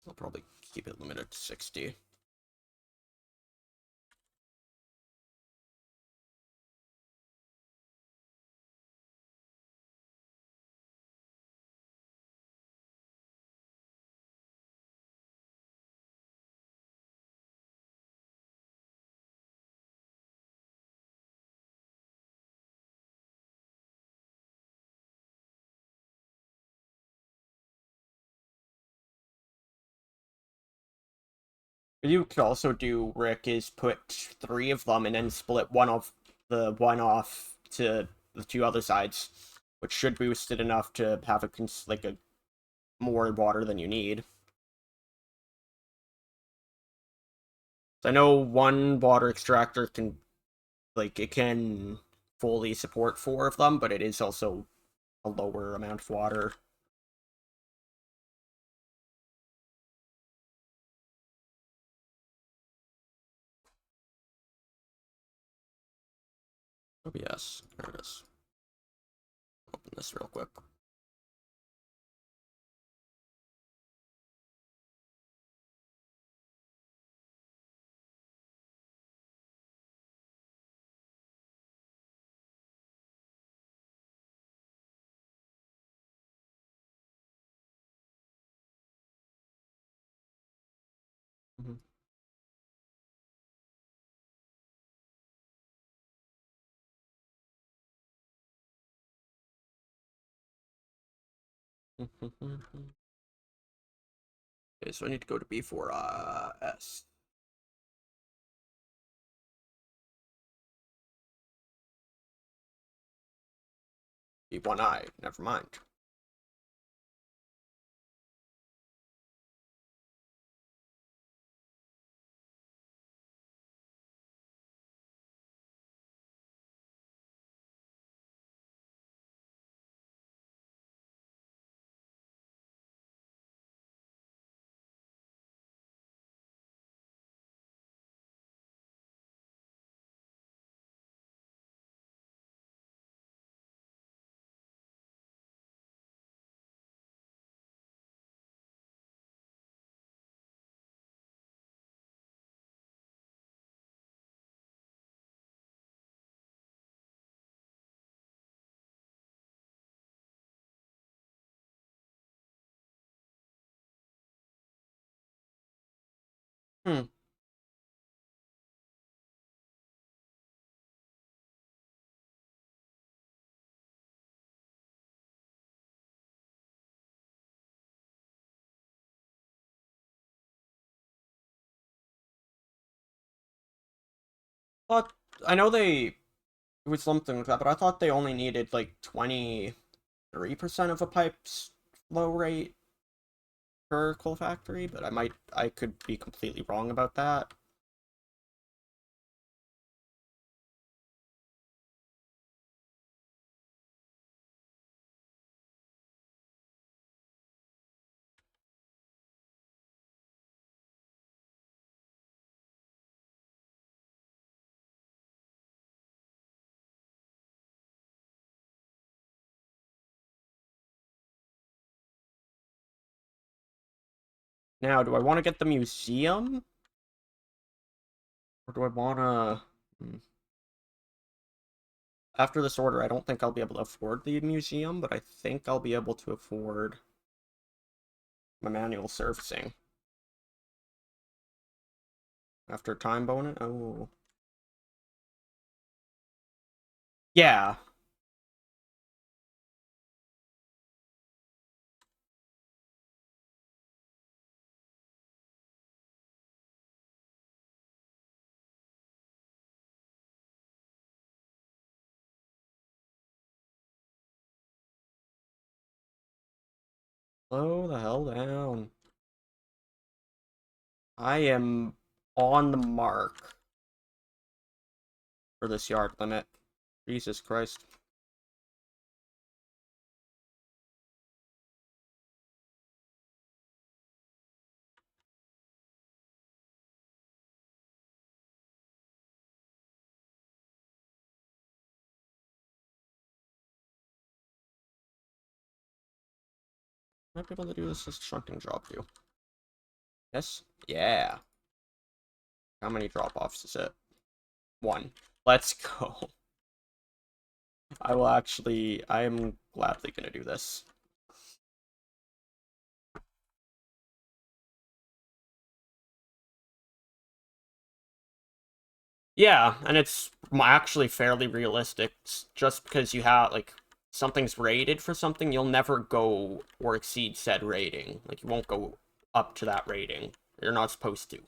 I'll probably keep it limited to 60. What you could also do, Rick, is put 3 of them and then split one off to the 2 other sides, which should boost it enough to have like a more water than you need. So I know one water extractor can, like, it can fully support 4 of them, but it is also a lower amount of water. OBS. There it is. Open this real quick. Mm-hmm. Okay, so I need to go to B4S. B1I, never mind. Hmm. But I know it was something like that, but I thought they only needed like 23% of a pipe's flow rate per coal factory, but I could be completely wrong about that. Now, do I want to get the museum? Or do I want to... After this order, I don't think I'll be able to afford the museum, but I think I'll be able to afford my manual servicing. After time bonus? Oh. Yeah. Slow the hell down. I am on the mark for this yard limit. Jesus Christ. Might be able to do this as a shunting job too. Yes? Yeah. How many drop-offs is it? One. Let's go. I am gladly gonna do this. Yeah, and it's actually fairly realistic. Just because you have, like, something's rated for something, you'll never go or exceed said rating. Like, you won't go up to that rating. You're not supposed to.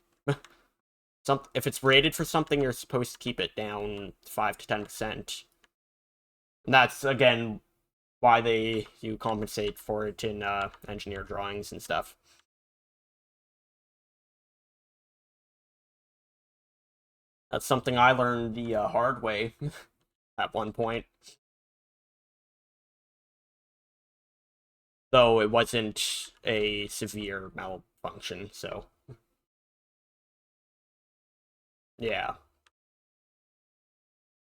If it's rated for something, you're supposed to keep it down 5 to 10%. And that's, again, why you compensate for it in engineer drawings and stuff. That's something I learned the hard way at one point. Though it wasn't a severe malfunction, so yeah.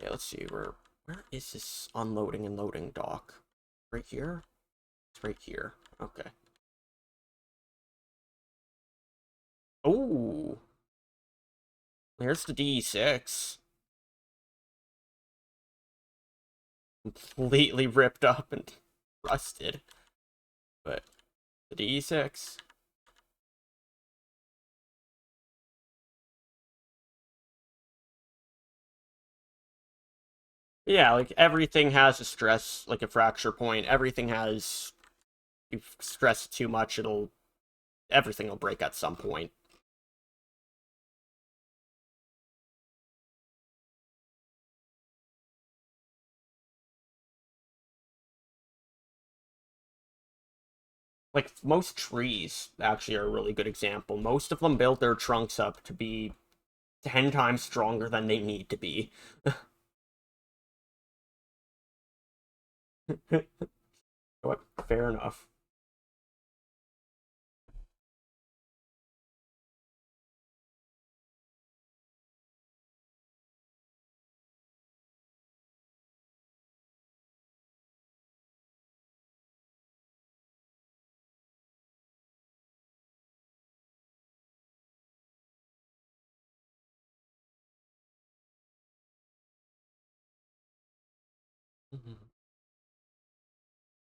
Yeah, let's see, we're Where is this unloading and loading dock? Right here? It's right here. Okay. Oh, here's the D6. Completely ripped up and rusted. But the D6. Yeah, like everything has a stress, like a fracture point. Everything has, if you stress too much, everything will break at some point. Like most trees actually are a really good example. Most of them build their trunks up to be 10 times stronger than they need to be. What? Fair enough.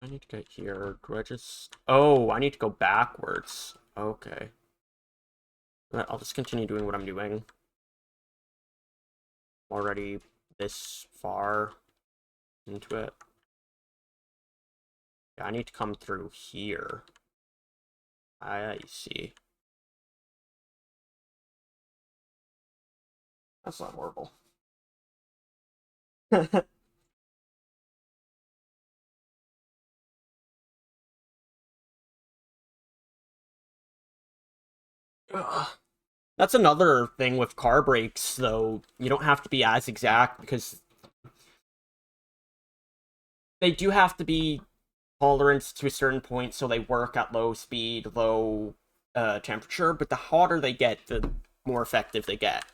I need to get here. Do I just... Oh, I need to go backwards. Okay. I'll just continue doing what I'm doing. Already this far into it. Yeah, I need to come through here. I see. That's not horrible. Ugh. That's another thing with car brakes, though. You don't have to be as exact because they do have to be tolerance to a certain point so they work at low speed, low temperature, but the hotter they get, the more effective they get.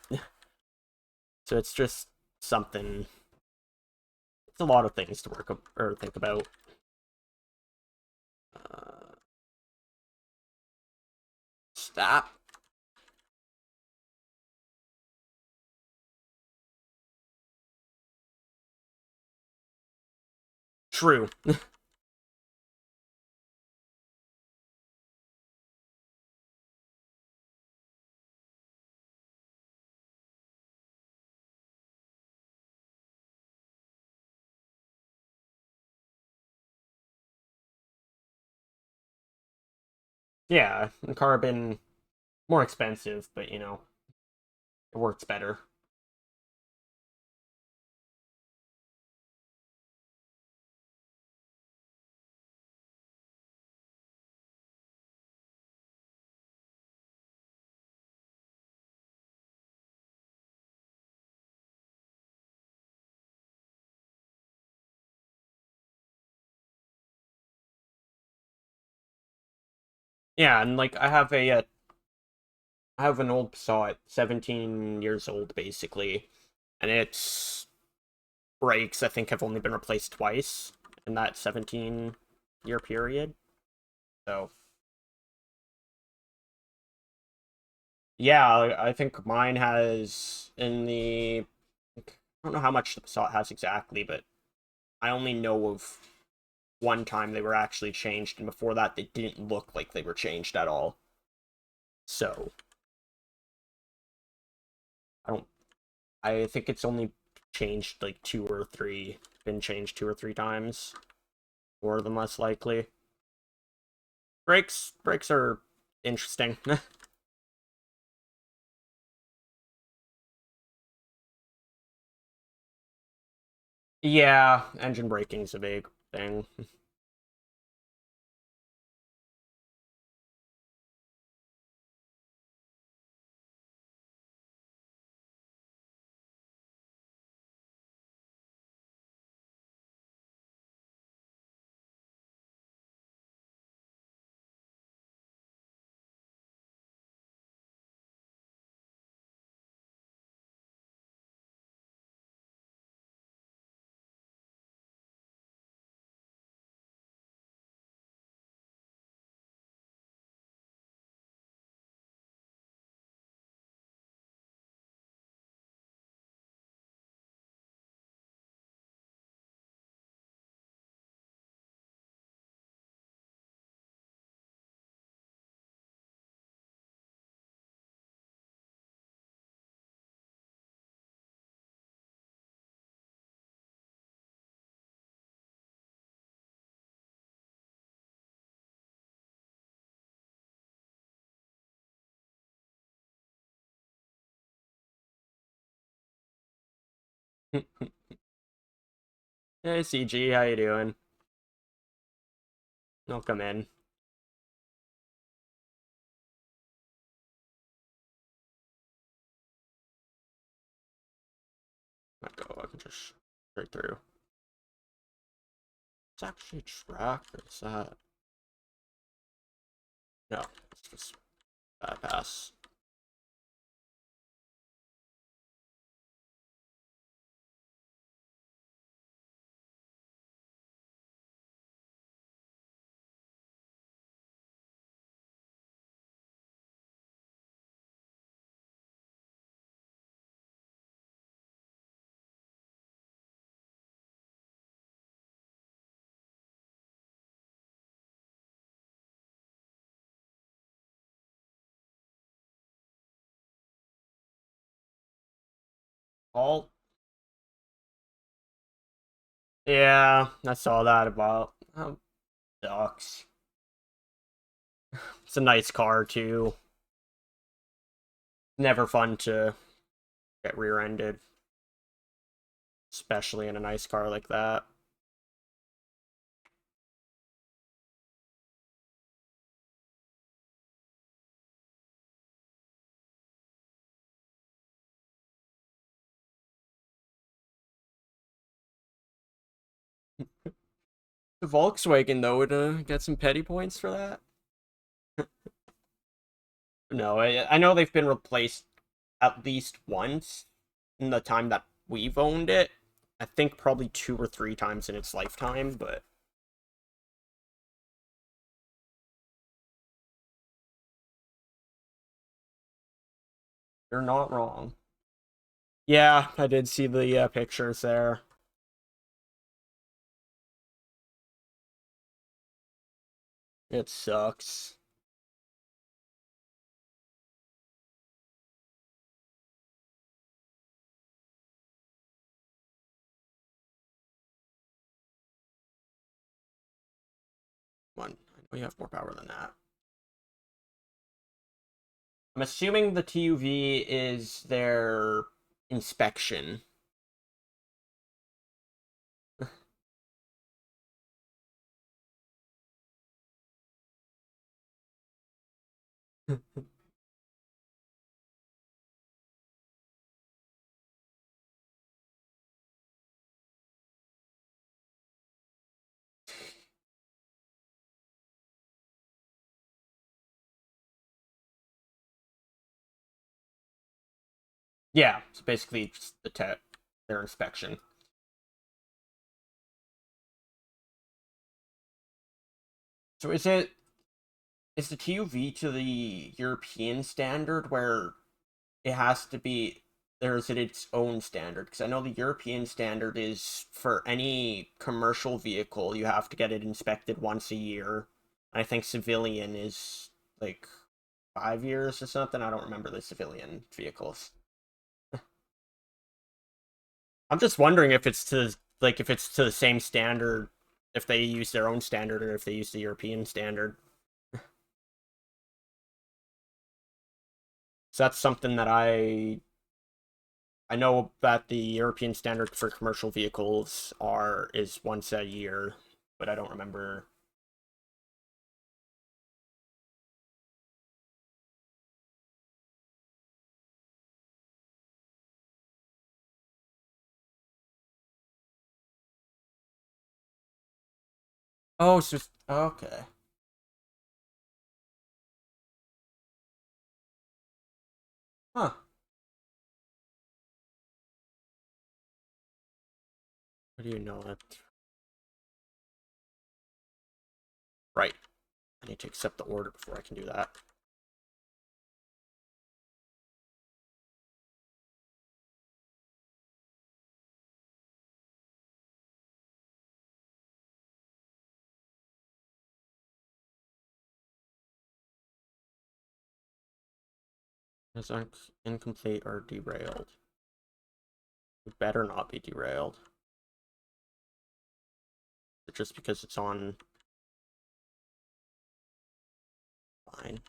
So it's just something. It's a lot of things to work or think about. Uh, Stop. True. Yeah, carbon more expensive, but it works better. Yeah, and like I have an old saw at 17 years old basically, and its brakes I think have only been replaced twice in that 17-year period. So yeah, I think mine has in the I don't know how much the saw has exactly, but I only know of one time they were actually changed, and before that they didn't look like they were changed at all. So I don't I think it's only changed like been changed two or three times, more than less likely. Brakes are interesting. Yeah, engine braking's a big thing. Hey CG, how you doing? I'll come in. Might go. I can just straight through. It's actually a track, or is that? No, it's just bypass. All. Yeah, I saw that about. Sucks. It's a nice car too. Never fun to get rear-ended, especially in a nice car like that. The Volkswagen though would get some petty points for that. No, I know they've been replaced at least once in the time that we've owned it. I think probably 2 or 3 times in its lifetime, but you're not wrong. Yeah, I did see the pictures there. It sucks. One, I know you have more power than that. I'm assuming the TUV is their inspection. Yeah, so basically just their inspection. So is the TUV to the European standard where it has to be there's its own standard? Because I know the European standard is for any commercial vehicle you have to get it inspected once a year. I think civilian is like 5 years or something. I don't remember the civilian vehicles. I'm just wondering if it's to like if it's to the same standard, if they use their own standard or if they use the European standard. So that's something that I know that the European standard for commercial vehicles are is once a year, but I don't remember. Oh, so okay. Huh. How do you know that? Right. I need to accept the order before I can do that. It's incomplete or derailed. It better not be derailed. Just because it's on fine.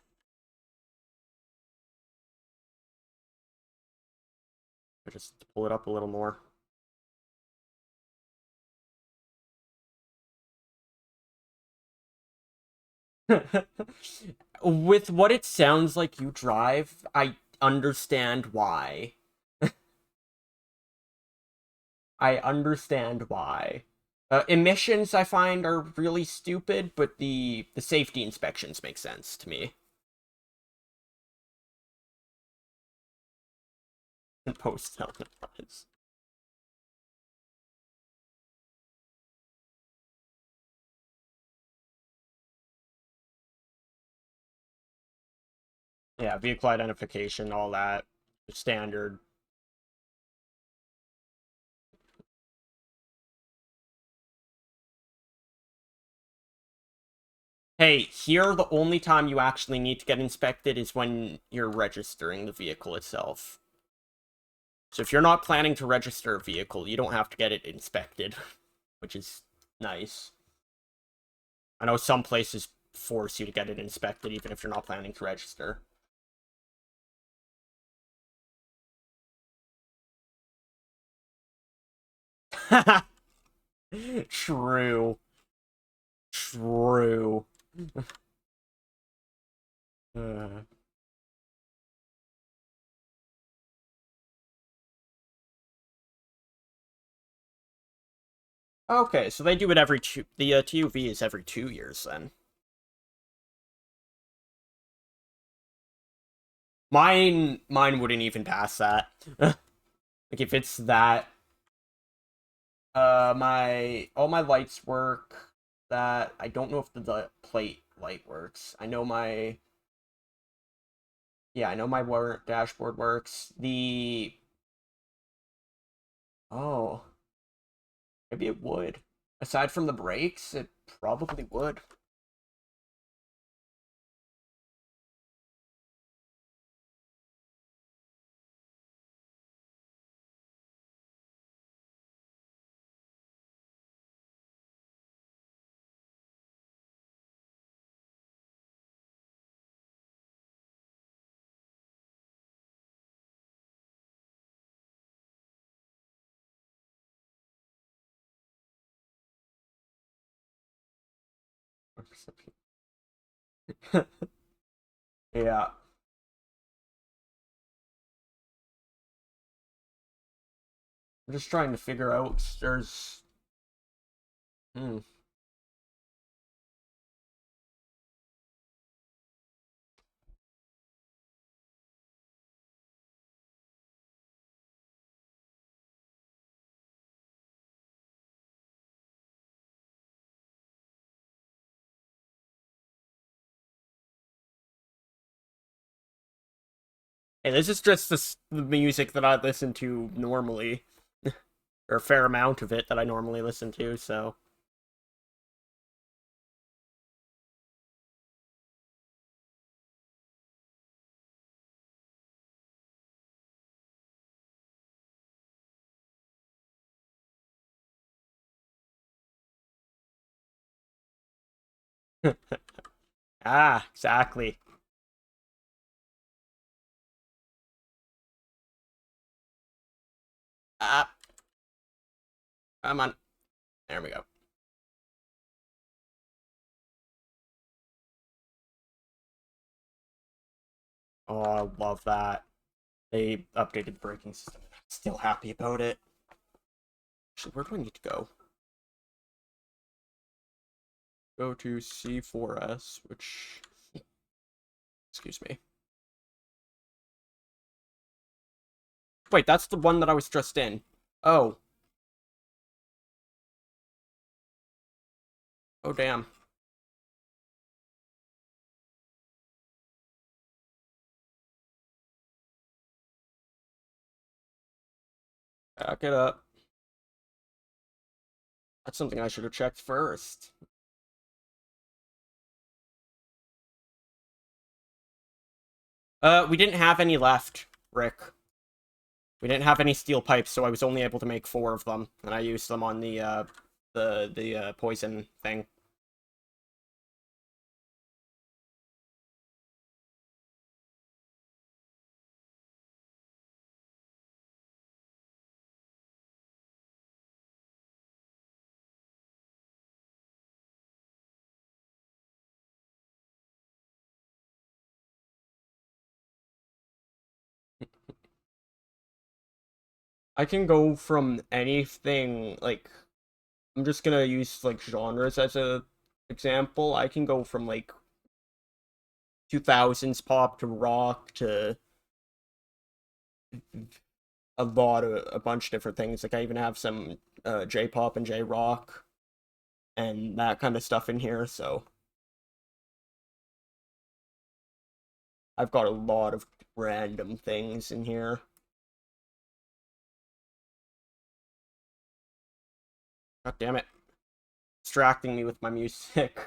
I just pull it up a little more. With what it sounds like you drive, I understand why. I understand why. Emissions I find are really stupid, but the safety inspections make sense to me. And post helmet price. Yeah, vehicle identification, all that. Standard. Hey, here the only time you actually need to get inspected is when you're registering the vehicle itself. So if you're not planning to register a vehicle, you don't have to get it inspected, which is nice. I know some places force you to get it inspected even if you're not planning to register. True. True. Uh, okay, so they do it every two. The TUV is every 2 years then. Mine wouldn't even pass that. Like if it's that, my all my lights work. That I don't know if the plate light works. I know my yeah, I know my dashboard works. The oh, maybe it would. Aside from the brakes, it probably would. Yeah, I'm just trying to figure out. There's hmm. Hey, this is just the music that I listen to normally, or a fair amount of it that I normally listen to. So ah, exactly. Ah, come on. There we go. Oh, I love that. They updated the braking system. Still happy about it. Actually, where do I need to go? Go to C4S, which, excuse me. Wait, that's the one that I was just in. Oh. Oh, damn. Back it up. That's something I should have checked first. We didn't have any left, Rick. We didn't have any steel pipes, so I was only able to make 4 of them, and I used them on the poison thing. I can go from anything, like, I'm just gonna use, like, genres as a example. I can go from, like, 2000s pop to rock to a bunch of different things. Like, I even have some J-pop and J-rock and that kind of stuff in here, so I've got a lot of random things in here. God damn it. Distracting me with my music.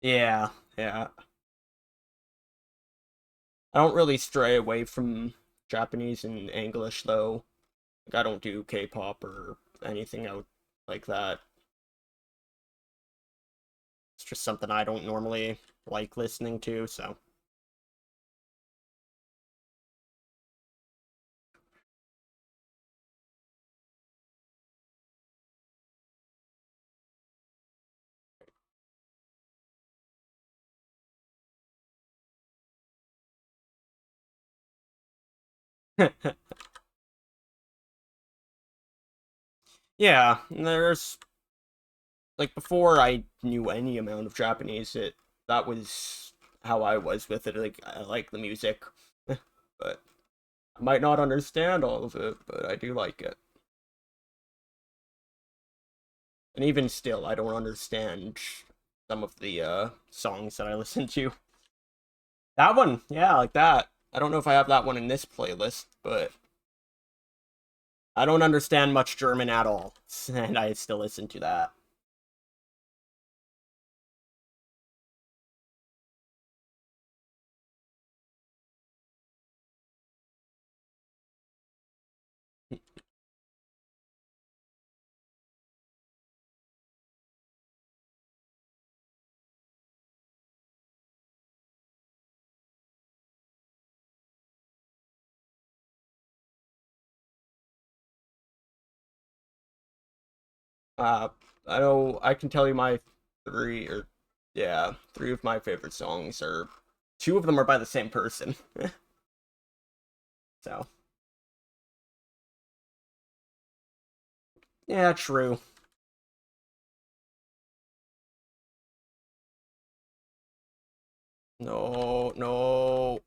Yeah, yeah. I don't really stray away from Japanese and English though. Like, I don't do K-pop or anything out like that. It's just something I don't normally like listening to, so. Yeah, there's like before I knew any amount of Japanese, it that was how I was with it. Like I like the music, but I might not understand all of it, but I do like it. And even still, I don't understand some of the songs that I listen to. That one, yeah, like that. I don't know if I have that one in this playlist, but I don't understand much German at all, and I still listen to that. Uh, I know I can tell you my three or yeah, three of my favorite songs are two of them are by the same person. So yeah, true. No, no.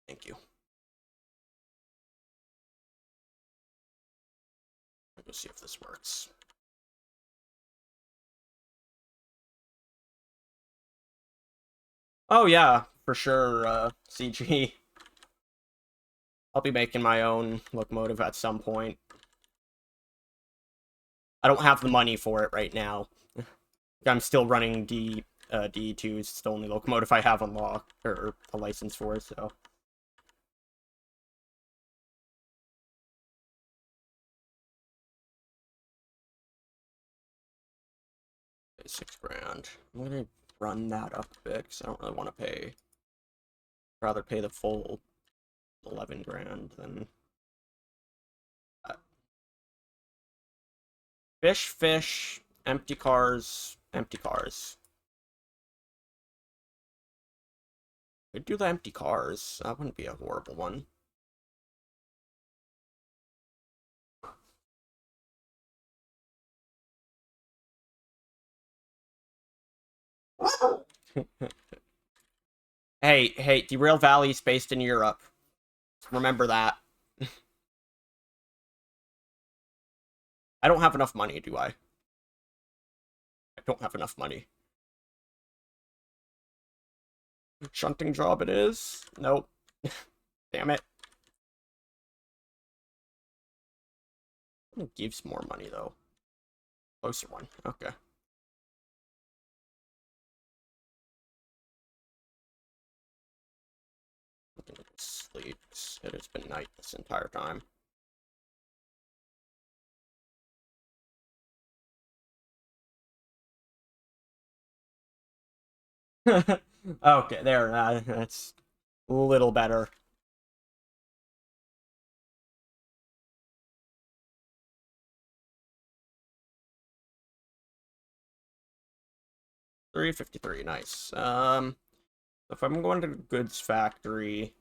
Thank you. Let's see if this works. Oh yeah, for sure. CG. I'll be making my own locomotive at some point. I don't have the money for it right now. I'm still running D2. It's the only locomotive I have unlocked or a license for, so. 6 grand. I'm gonna run that up a bit because I don't really want to pay. I'd rather pay the full 11 grand than that. Fish, fish, empty cars, empty cars. We'd do the empty cars. That wouldn't be a horrible one. Hey, hey, Derail Valley is based in Europe. Remember that. I don't have enough money, do I? I don't have enough money. Shunting job it is? Nope. Damn it. It gives more money, though. Closer one. Okay. Sleep. It has been night this entire time. Okay, there. That's a little better. 353, nice. If I'm going to the goods factory,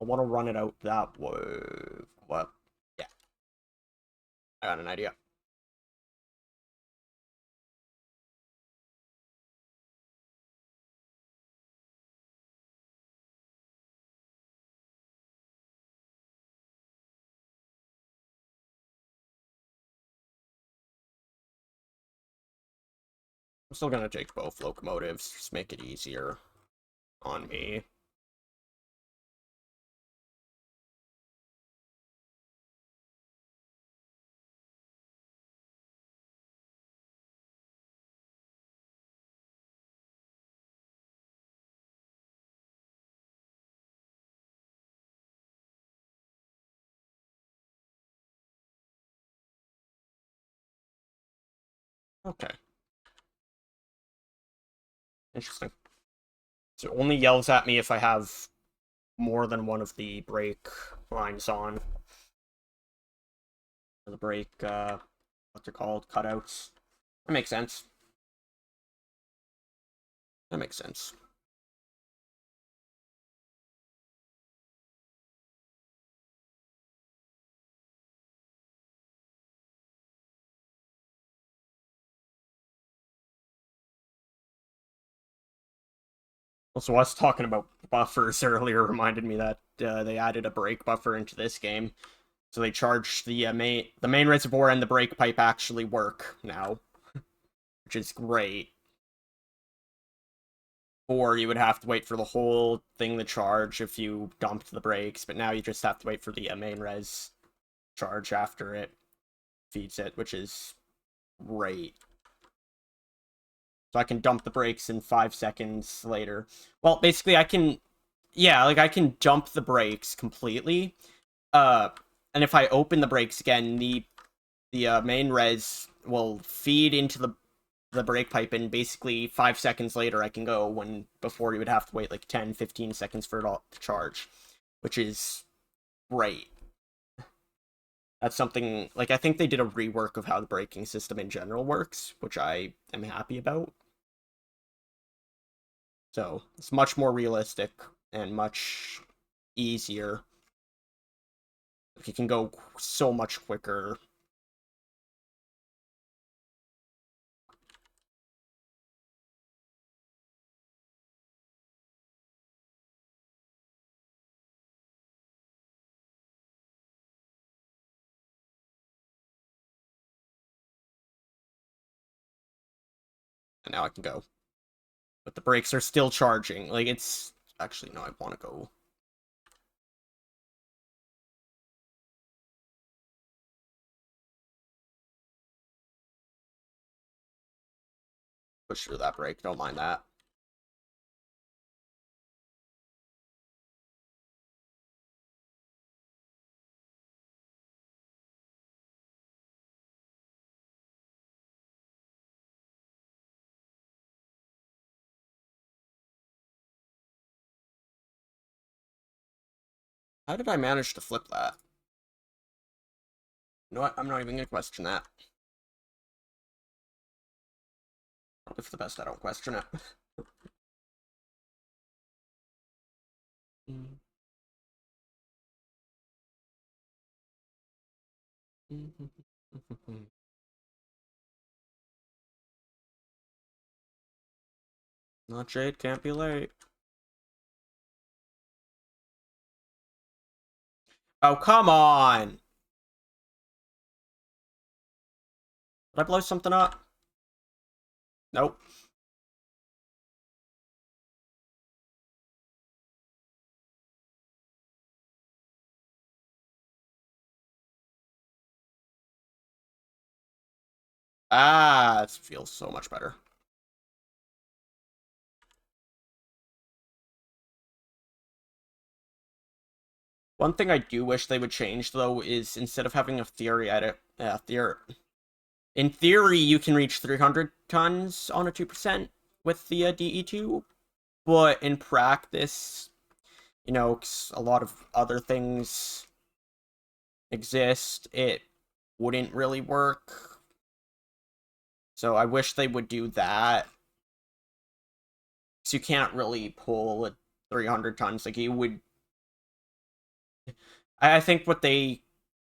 I want to run it out that way. What? Yeah, I got an idea. I'm still gonna take both locomotives, just make it easier on me. Okay, interesting. So it only yells at me if I have more than one of the brake lines on. Or the brake, what they're called, cutouts. That makes sense. That makes sense. Also, us talking about buffers earlier reminded me that they added a brake buffer into this game. So they charge the main reservoir and the brake pipe actually work now, which is great. Or you would have to wait for the whole thing to charge if you dumped the brakes, but now you just have to wait for the main res charge after it feeds it, which is great. So I can dump the brakes in 5 seconds later. Well, basically I can, yeah, like I can dump the brakes completely. Uh, and if I open the brakes again, the main res will feed into the brake pipe, and basically 5 seconds later I can go, when before you would have to wait like 10-15 seconds for it all to charge, which is great. That's something, like, I think they did a rework of how the braking system in general works, which I am happy about. So it's much more realistic and much easier. You can go so much quicker. And now I can go. But the brakes are still charging. Like, it's... Actually, no, I want to go. Push through that brake. Don't mind that. How did I manage to flip that? You know what? I'm not even gonna question that. Probably for the best I don't question it. Not Jade, can't be late. Oh, come on! Did I blow something up? Nope. Ah, it feels so much better. One thing I do wish they would change, though, is instead of having a theory at it, in theory, you can reach 300 tons on a 2% with the DE2, but in practice, you know, 'cause a lot of other things exist, it wouldn't really work. So I wish they would do that. So you can't really pull at 300 tons. Like you would, I think what they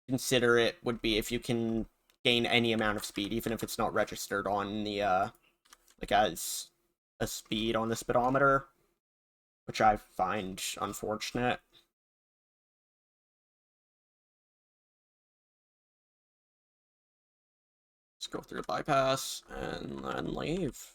consider it would be if you can gain any amount of speed, even if it's not registered on the like as a speed on the speedometer, which I find unfortunate. Let's go through the bypass and then leave.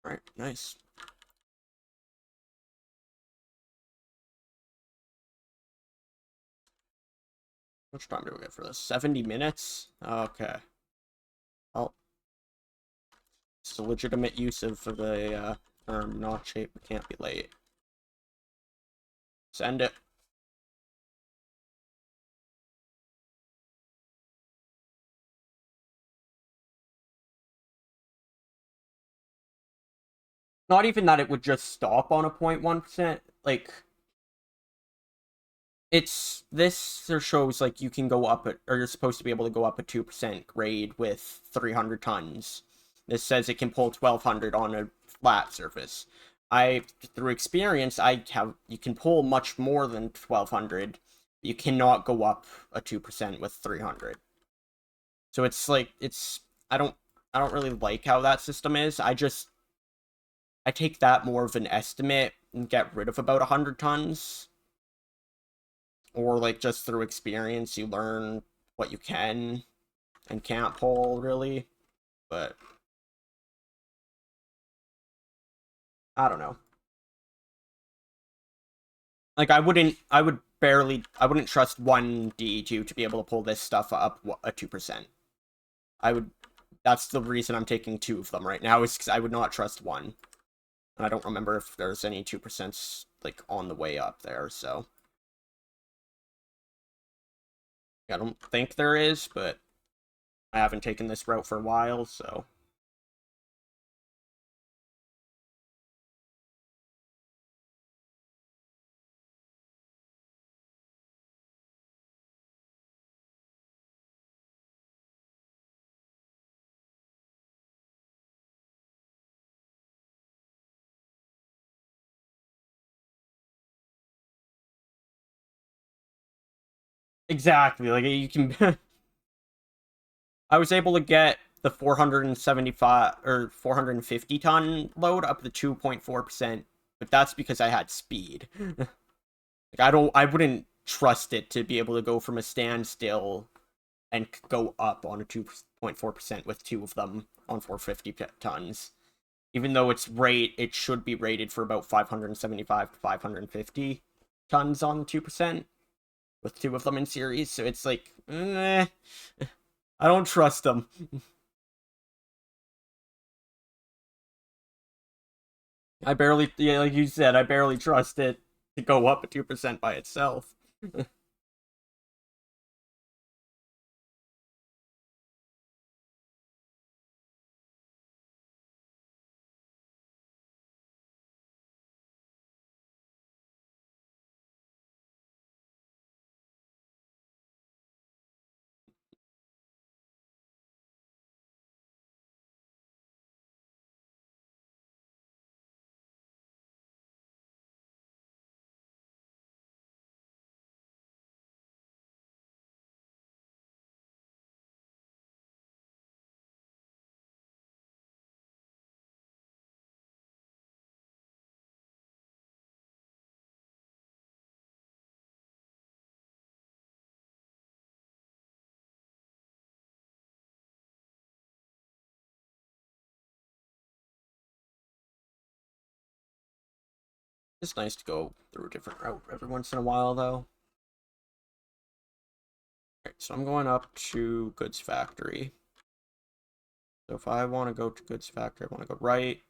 All right, nice. How much time do we get for this? 70 minutes? Okay. Well, it's a legitimate use of the term not shape, but can't be late. Send it. Not even that it would just stop on a 0.1%. Like, it's this shows like you can go up at, or you're supposed to be able to go up a 2% grade with 300 tons. This says it can pull 1200 on a flat surface. Through experience, you can pull much more than 1200. You cannot go up a 2% with 300. So it's like, I don't really like how that system is. I take that more of an estimate and get rid of about 100 tons. Or like just through experience, you learn what you can and can't pull, really. But I don't know. Like I wouldn't trust one DE2 to be able to pull this stuff up a 2%. I would, that's the reason I'm taking two of them right now, is because I would not trust one. And I don't remember if there's any 2% like on the way up there, so. I don't think there is, but I haven't taken this route for a while, so. Exactly, like you can. I was able to get the 475 or 450 ton load up to 2.4%, but that's because I had speed. Like I wouldn't trust it to be able to go from a standstill and go up on a 2.4% with two of them on 450 tons. Even though it should be rated for about 575 to 550 tons on 2% with two of them in series. So it's like, I don't trust them. I barely, yeah, like you said, I barely trust it to go up a 2% by itself. It's nice to go through a different route every once in a while, though. Alright, so I'm going up to Goods Factory. So if I want to go to Goods Factory, I want to go right.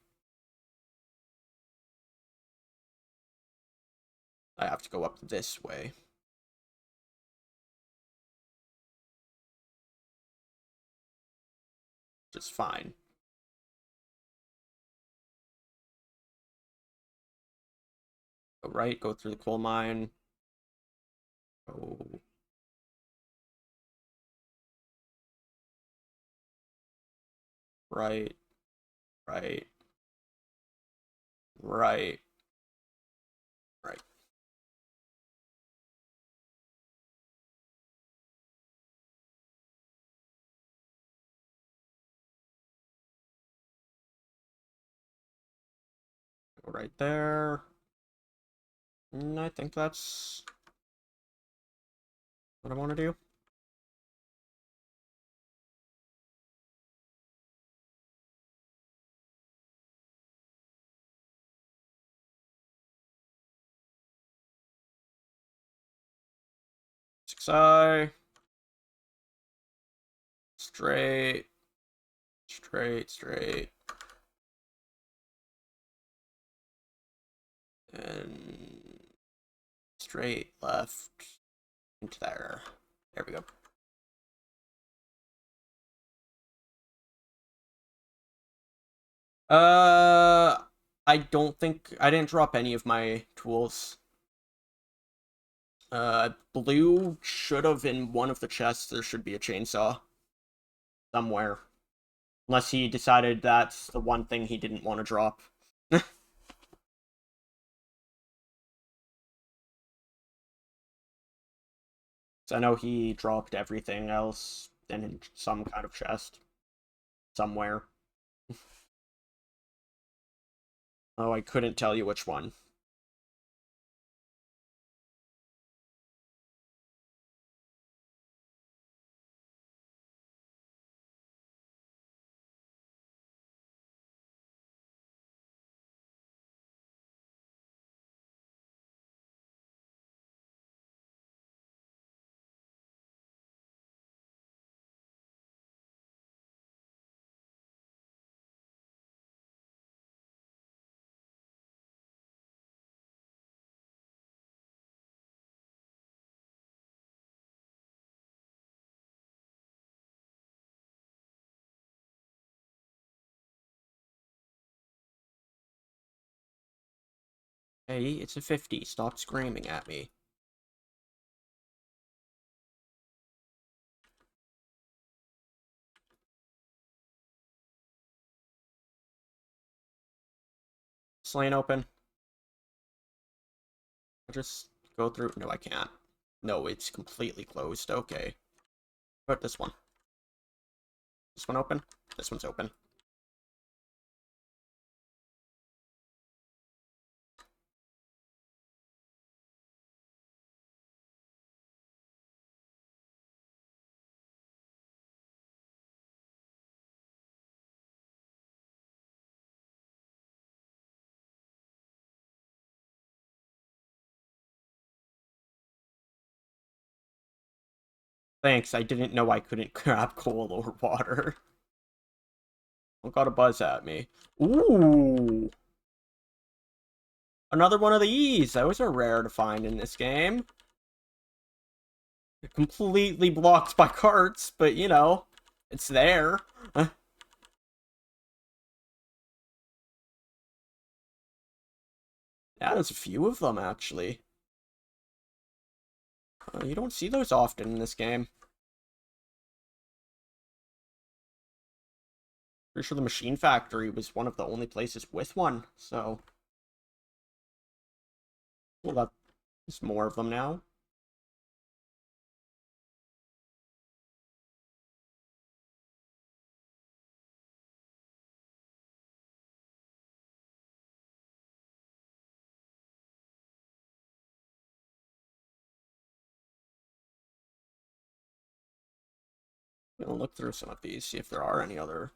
I have to go up this way. Which is fine. Go right, go through the coal mine. Go right, right, right, right. Go right there. And I think that's what I want to do. Six eye. Straight. Straight, straight. And straight left into there. There we go. I don't think I didn't drop any of my tools. Blue should have in one of the chests. There should be a chainsaw somewhere, unless he decided that's the one thing he didn't want to drop. So I know he dropped everything else in some kind of chest somewhere. Oh, I couldn't tell you which one. Hey, it's a 50. Stop screaming at me. This lane open. I'll just go through. No, I can't. No, it's completely closed. Okay. But this one. This one open? This one's open. Thanks, I didn't know I couldn't grab coal or water. Don't got a buzz at me. Ooh! Another one of these! Those are rare to find in this game. Completely blocked by carts, but you know, it's there. Yeah, there's a few of them, actually. You don't see those often in this game. Pretty sure the Machine Factory was one of the only places with one, so... Well, there's more of them now. I'm gonna look through some of these, see if there are any other...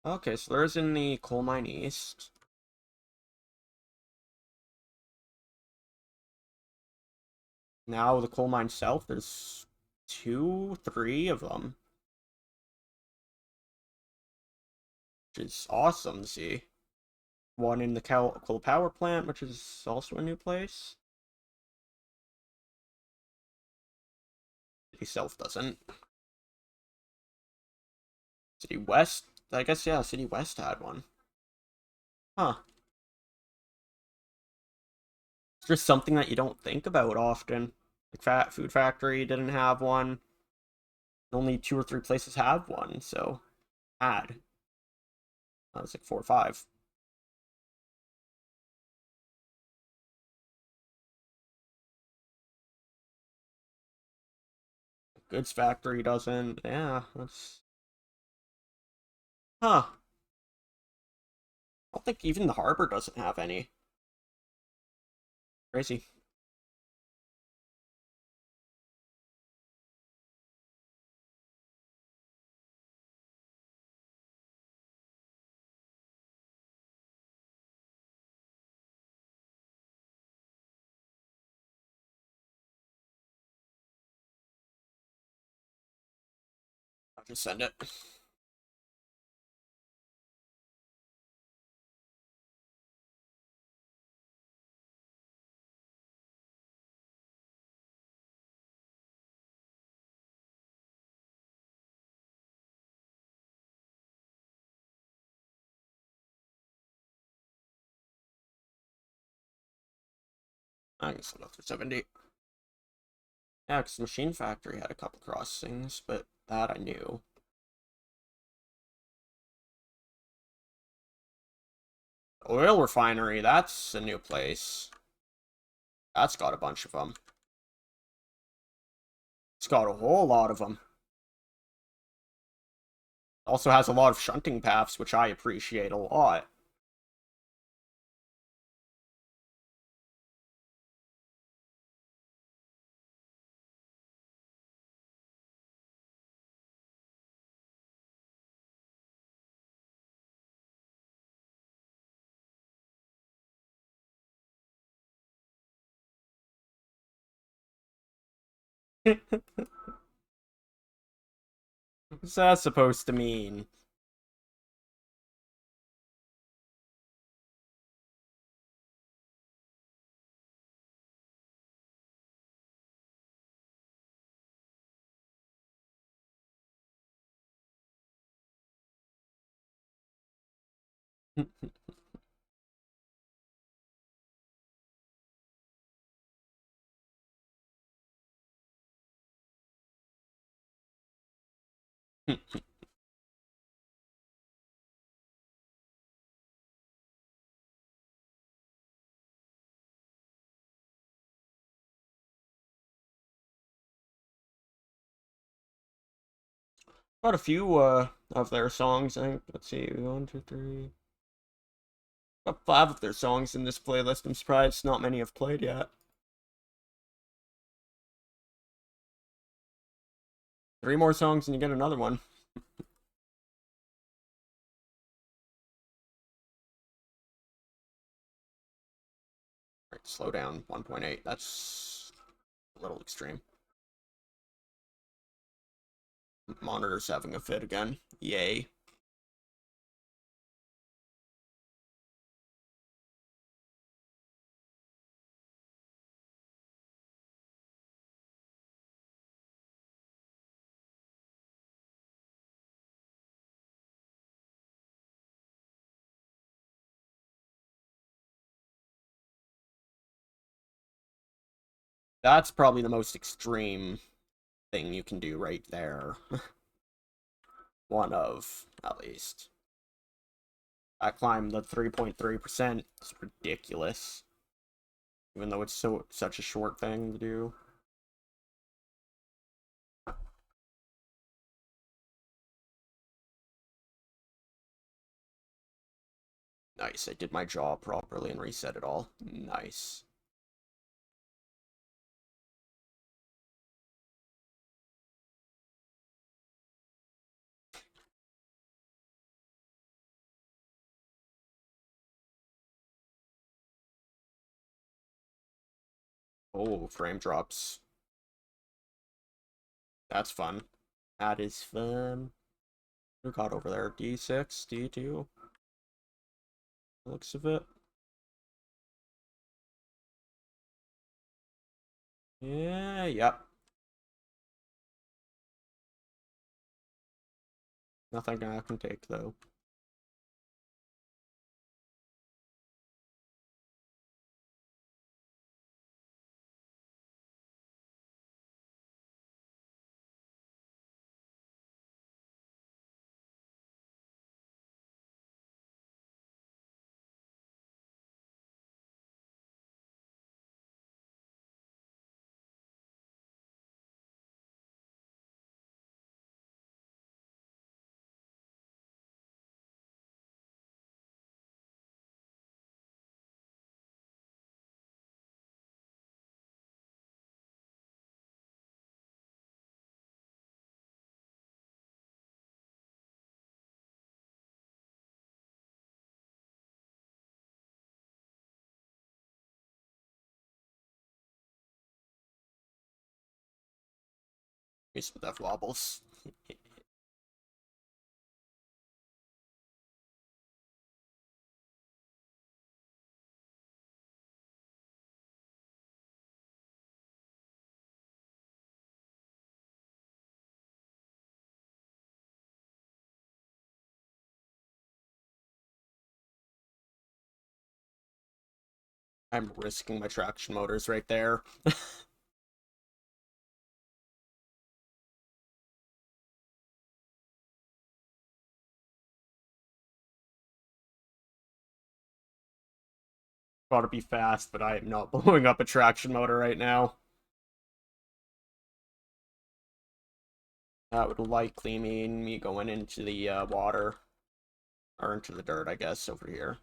Okay, so there's in the Coal Mine East. Now the coal mine south, there's 3 of them, which is awesome to see. One in the coal power plant, which is also a new place. City South doesn't. City West, I guess, yeah, City West had one. Huh. It's just something that you don't think about often. Like Fat Food Factory didn't have one. Only 2 or 3 places have one, so had. That was like 4 or 5. Goods Factory doesn't. Yeah, that's. Huh. I don't think even the harbor doesn't have any. Crazy. I'll just send it. I can send it for 70. Yeah, because Machine Factory had a couple crossings, but that I knew. Oil Refinery, that's a new place. That's got a bunch of them. It's got a whole lot of them. Also has a lot of shunting paths, which I appreciate a lot. What's that supposed to mean? Got a few of their songs, I think. Let's see, 1, 2, 3. Got 5 of their songs in this playlist. I'm surprised not many have played yet. 3 more songs and you get another one. Alright, slow down, 1.8. That's a little extreme. Monitor's having a fit again. Yay. That's probably the most extreme thing you can do right there. One of, at least. I climbed the 3.3%. It's ridiculous. Even though it's such a short thing to do. Nice, I did my job properly and reset it all. Nice. Oh, frame drops. That's fun. That is fun. Who got over there? D6, D2. Looks of it. Yeah, yep. Nothing I can take though. Use some death wobbles. I'm risking my traction motors right there. Gotta be fast, but I am not blowing up a traction motor right now. That would likely mean me going into the water. Or into the dirt, I guess, over here.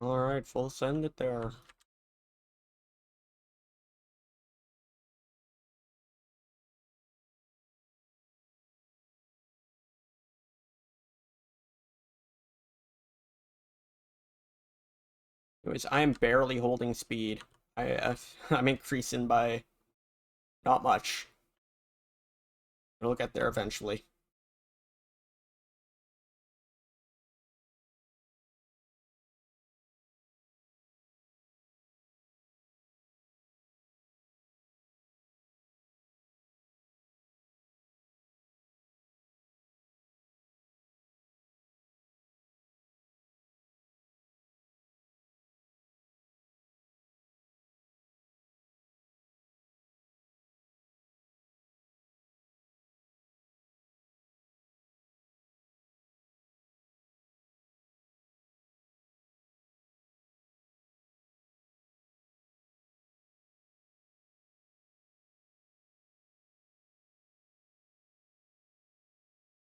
Alright, full send it there. Anyways, I am barely holding speed. I'm increasing by not much. We'll get there eventually.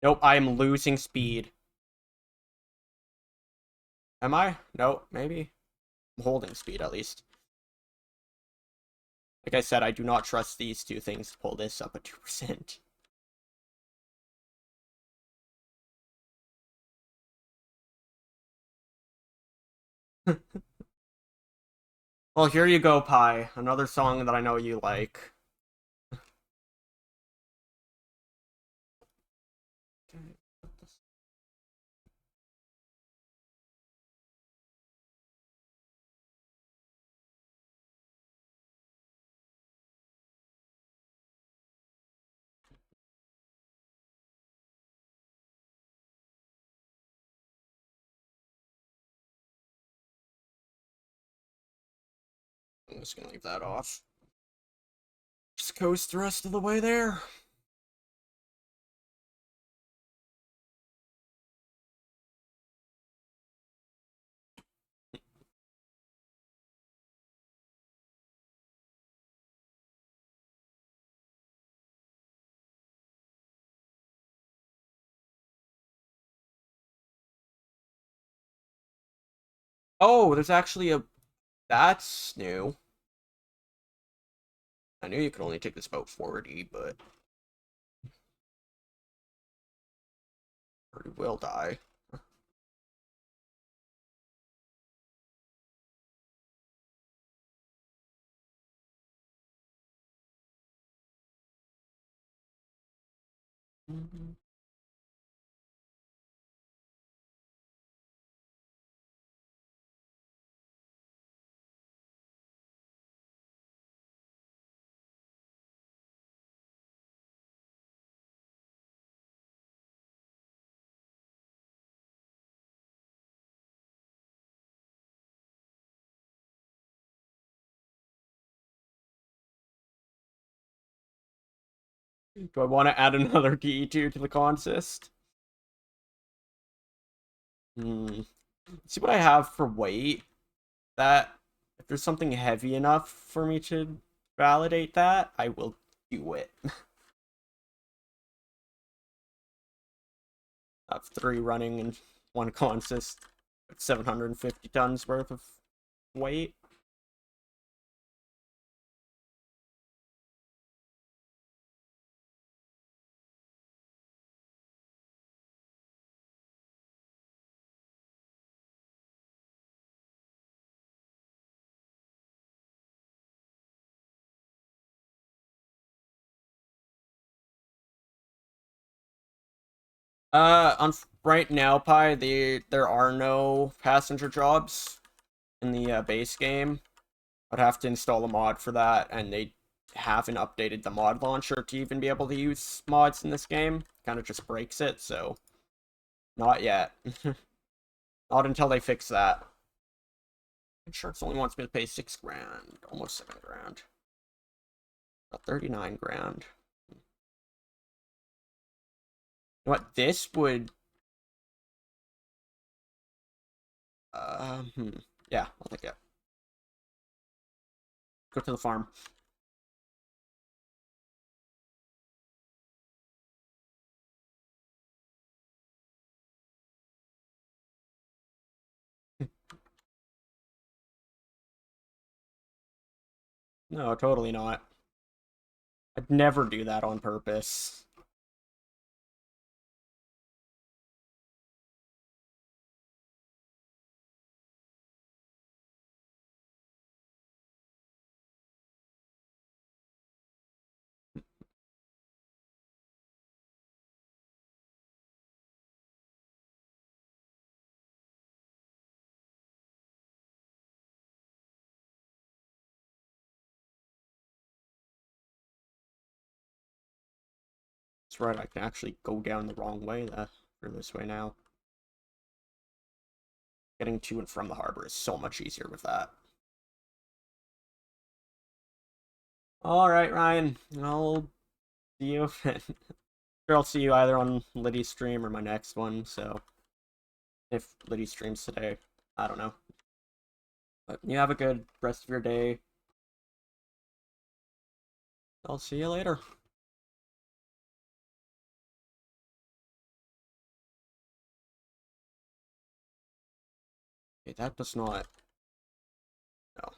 Nope, I am losing speed. Am I? Nope, maybe. I'm holding speed at least. Like I said, I do not trust these two things to pull this up at 2%. Well, here you go, Pi. Another song that I know you like. I'm just gonna leave that off. Just coast the rest of the way there. Oh, there's actually a... That's new. I knew you could only take this boat 40, but... Or you will die. Do I want to add another D2 to the consist? Hmm. See what I have for weight? That if there's something heavy enough for me to validate that, I will do it. I have 3 running and 1 consist. 750 tons worth of weight. On right now, Pi, there are no passenger jobs in the base game. I'd have to install a mod for that, and they haven't updated the mod launcher to even be able to use mods in this game. Kind of just breaks it, so not yet. Not until they fix that. Insurance only wants me to pay 6 grand, almost 7 grand. About 39 grand. You know what? This would... Yeah, I'll take it. Go to the farm. No, totally not. I'd never do that on purpose. That's right, I can actually go down the wrong way for this way now. Getting to and from the harbor is so much easier with that. Alright, Ryan. I'll see you. Sure, I'll see you either on Liddy's stream or my next one, so if Liddy streams today, I don't know. But you have a good rest of your day. I'll see you later. Okay, that does not... No.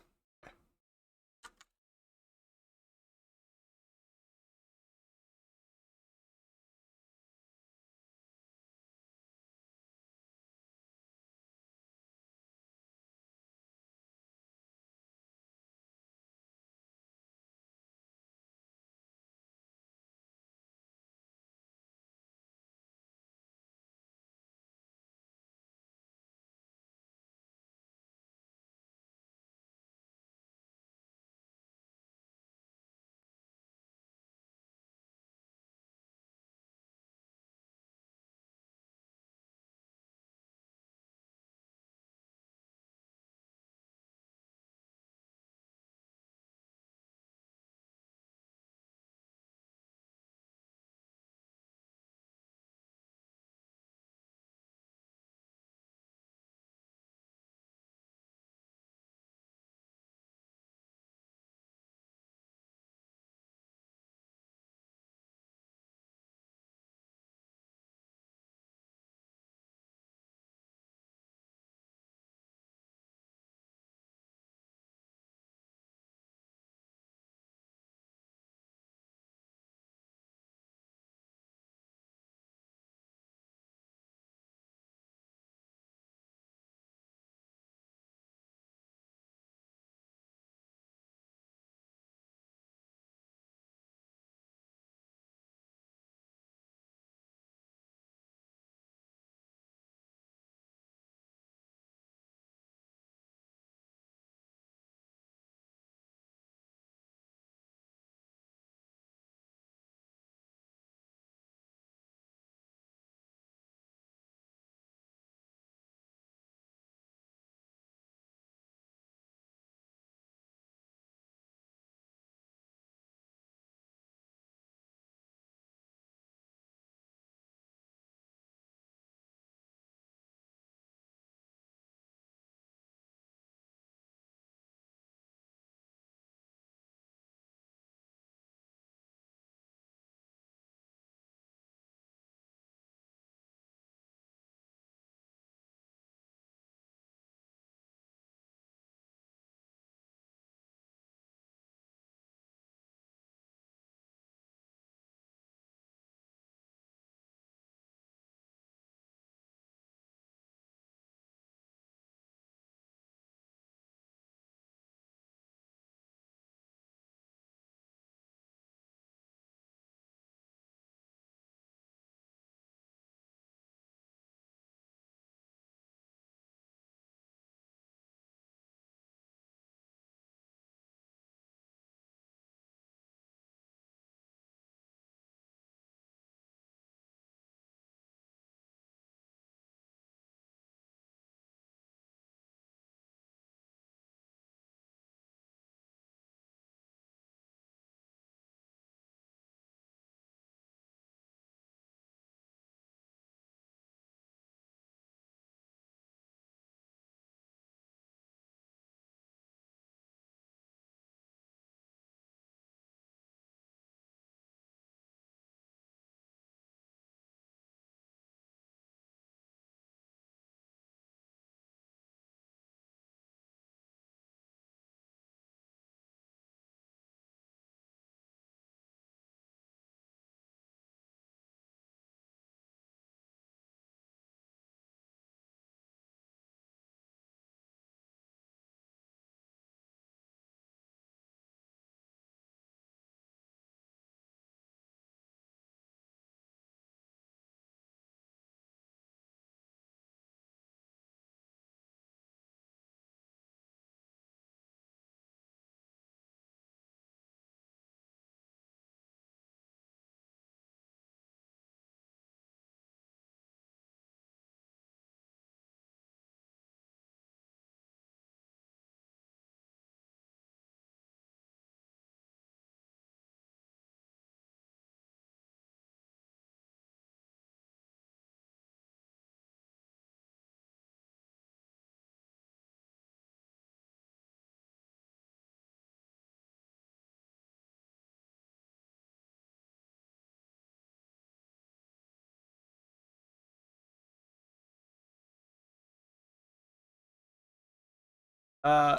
Uh,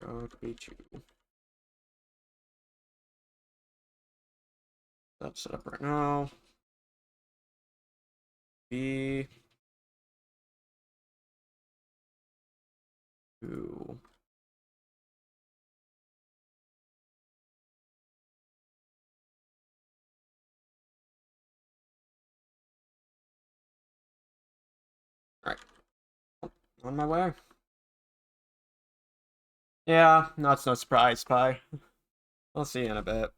go to B2. That's set up right now. B2. Alright, on my way. Yeah, that's no surprise, Pie. I'll see you in a bit.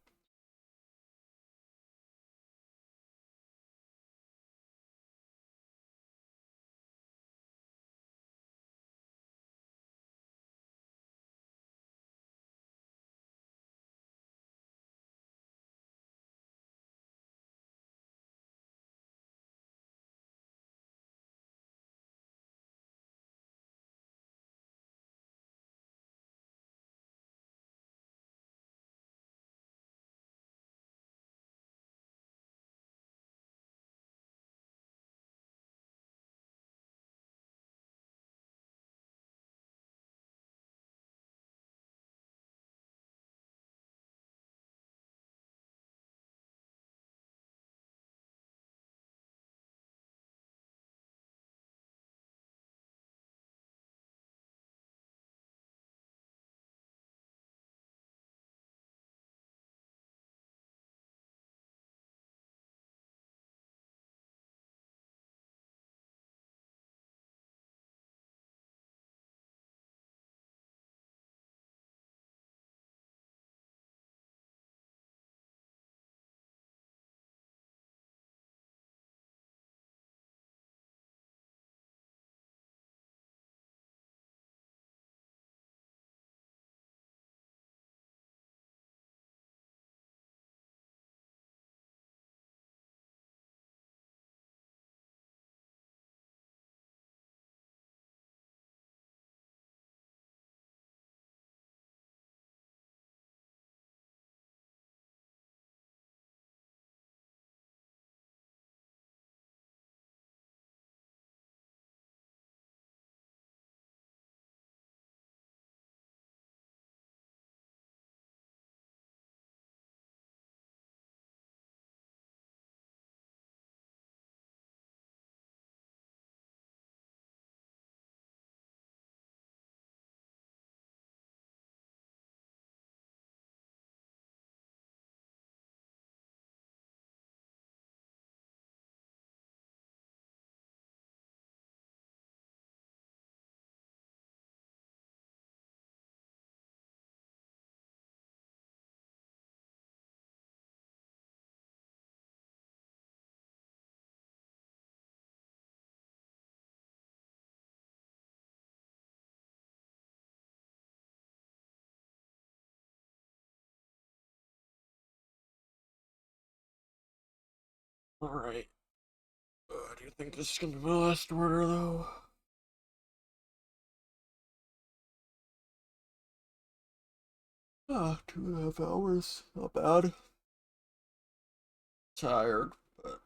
Alright. Do you think this is gonna be my last order, though? 2.5 hours. Not bad. Tired, but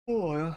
Oh yeah.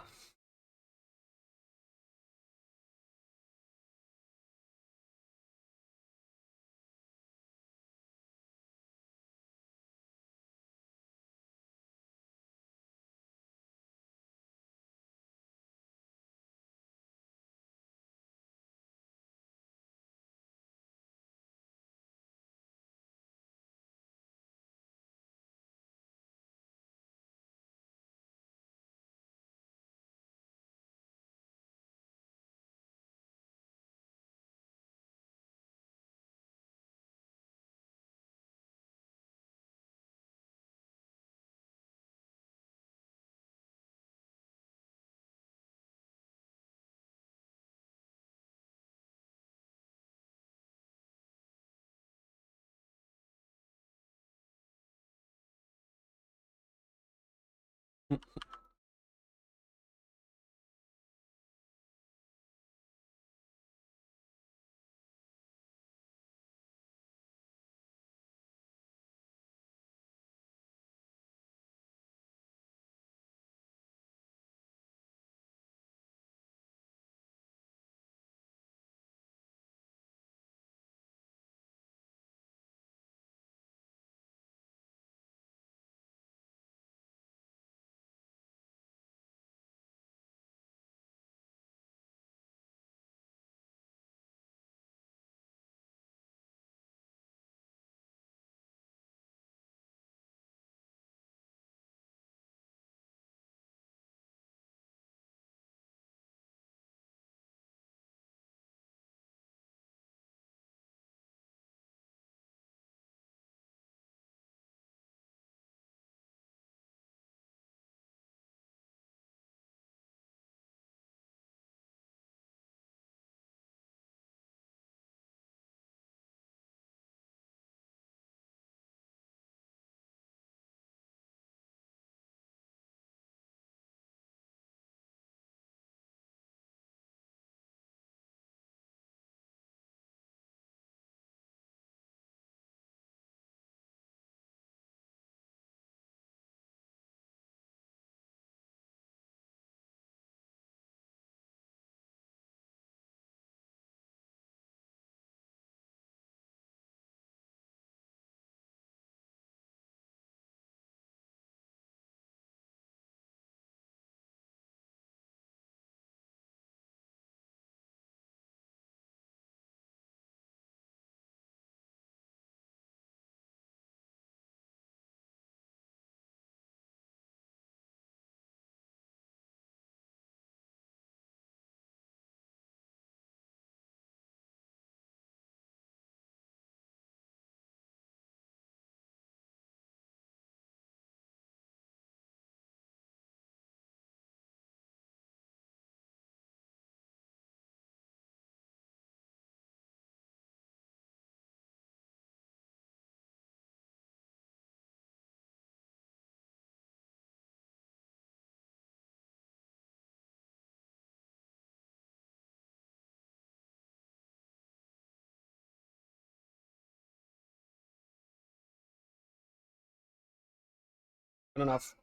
Good enough.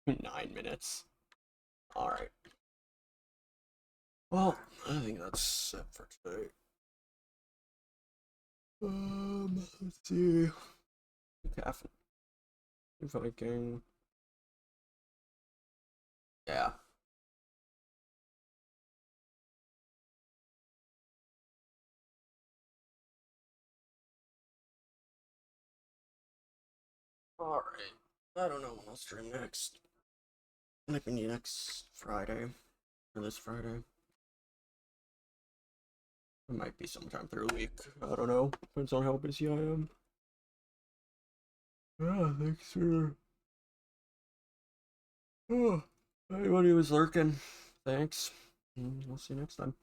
Nine minutes. All right. Well, I think that's it for today. Let's see. Caffeine. Viking. Yeah. All right. I don't know when I'll stream next. Maybe next Friday or this Friday. It might be sometime through the week. I don't know. Depends on how busy I am. Yeah, thanks for. Oh, everybody was lurking. Thanks. We'll see you next time.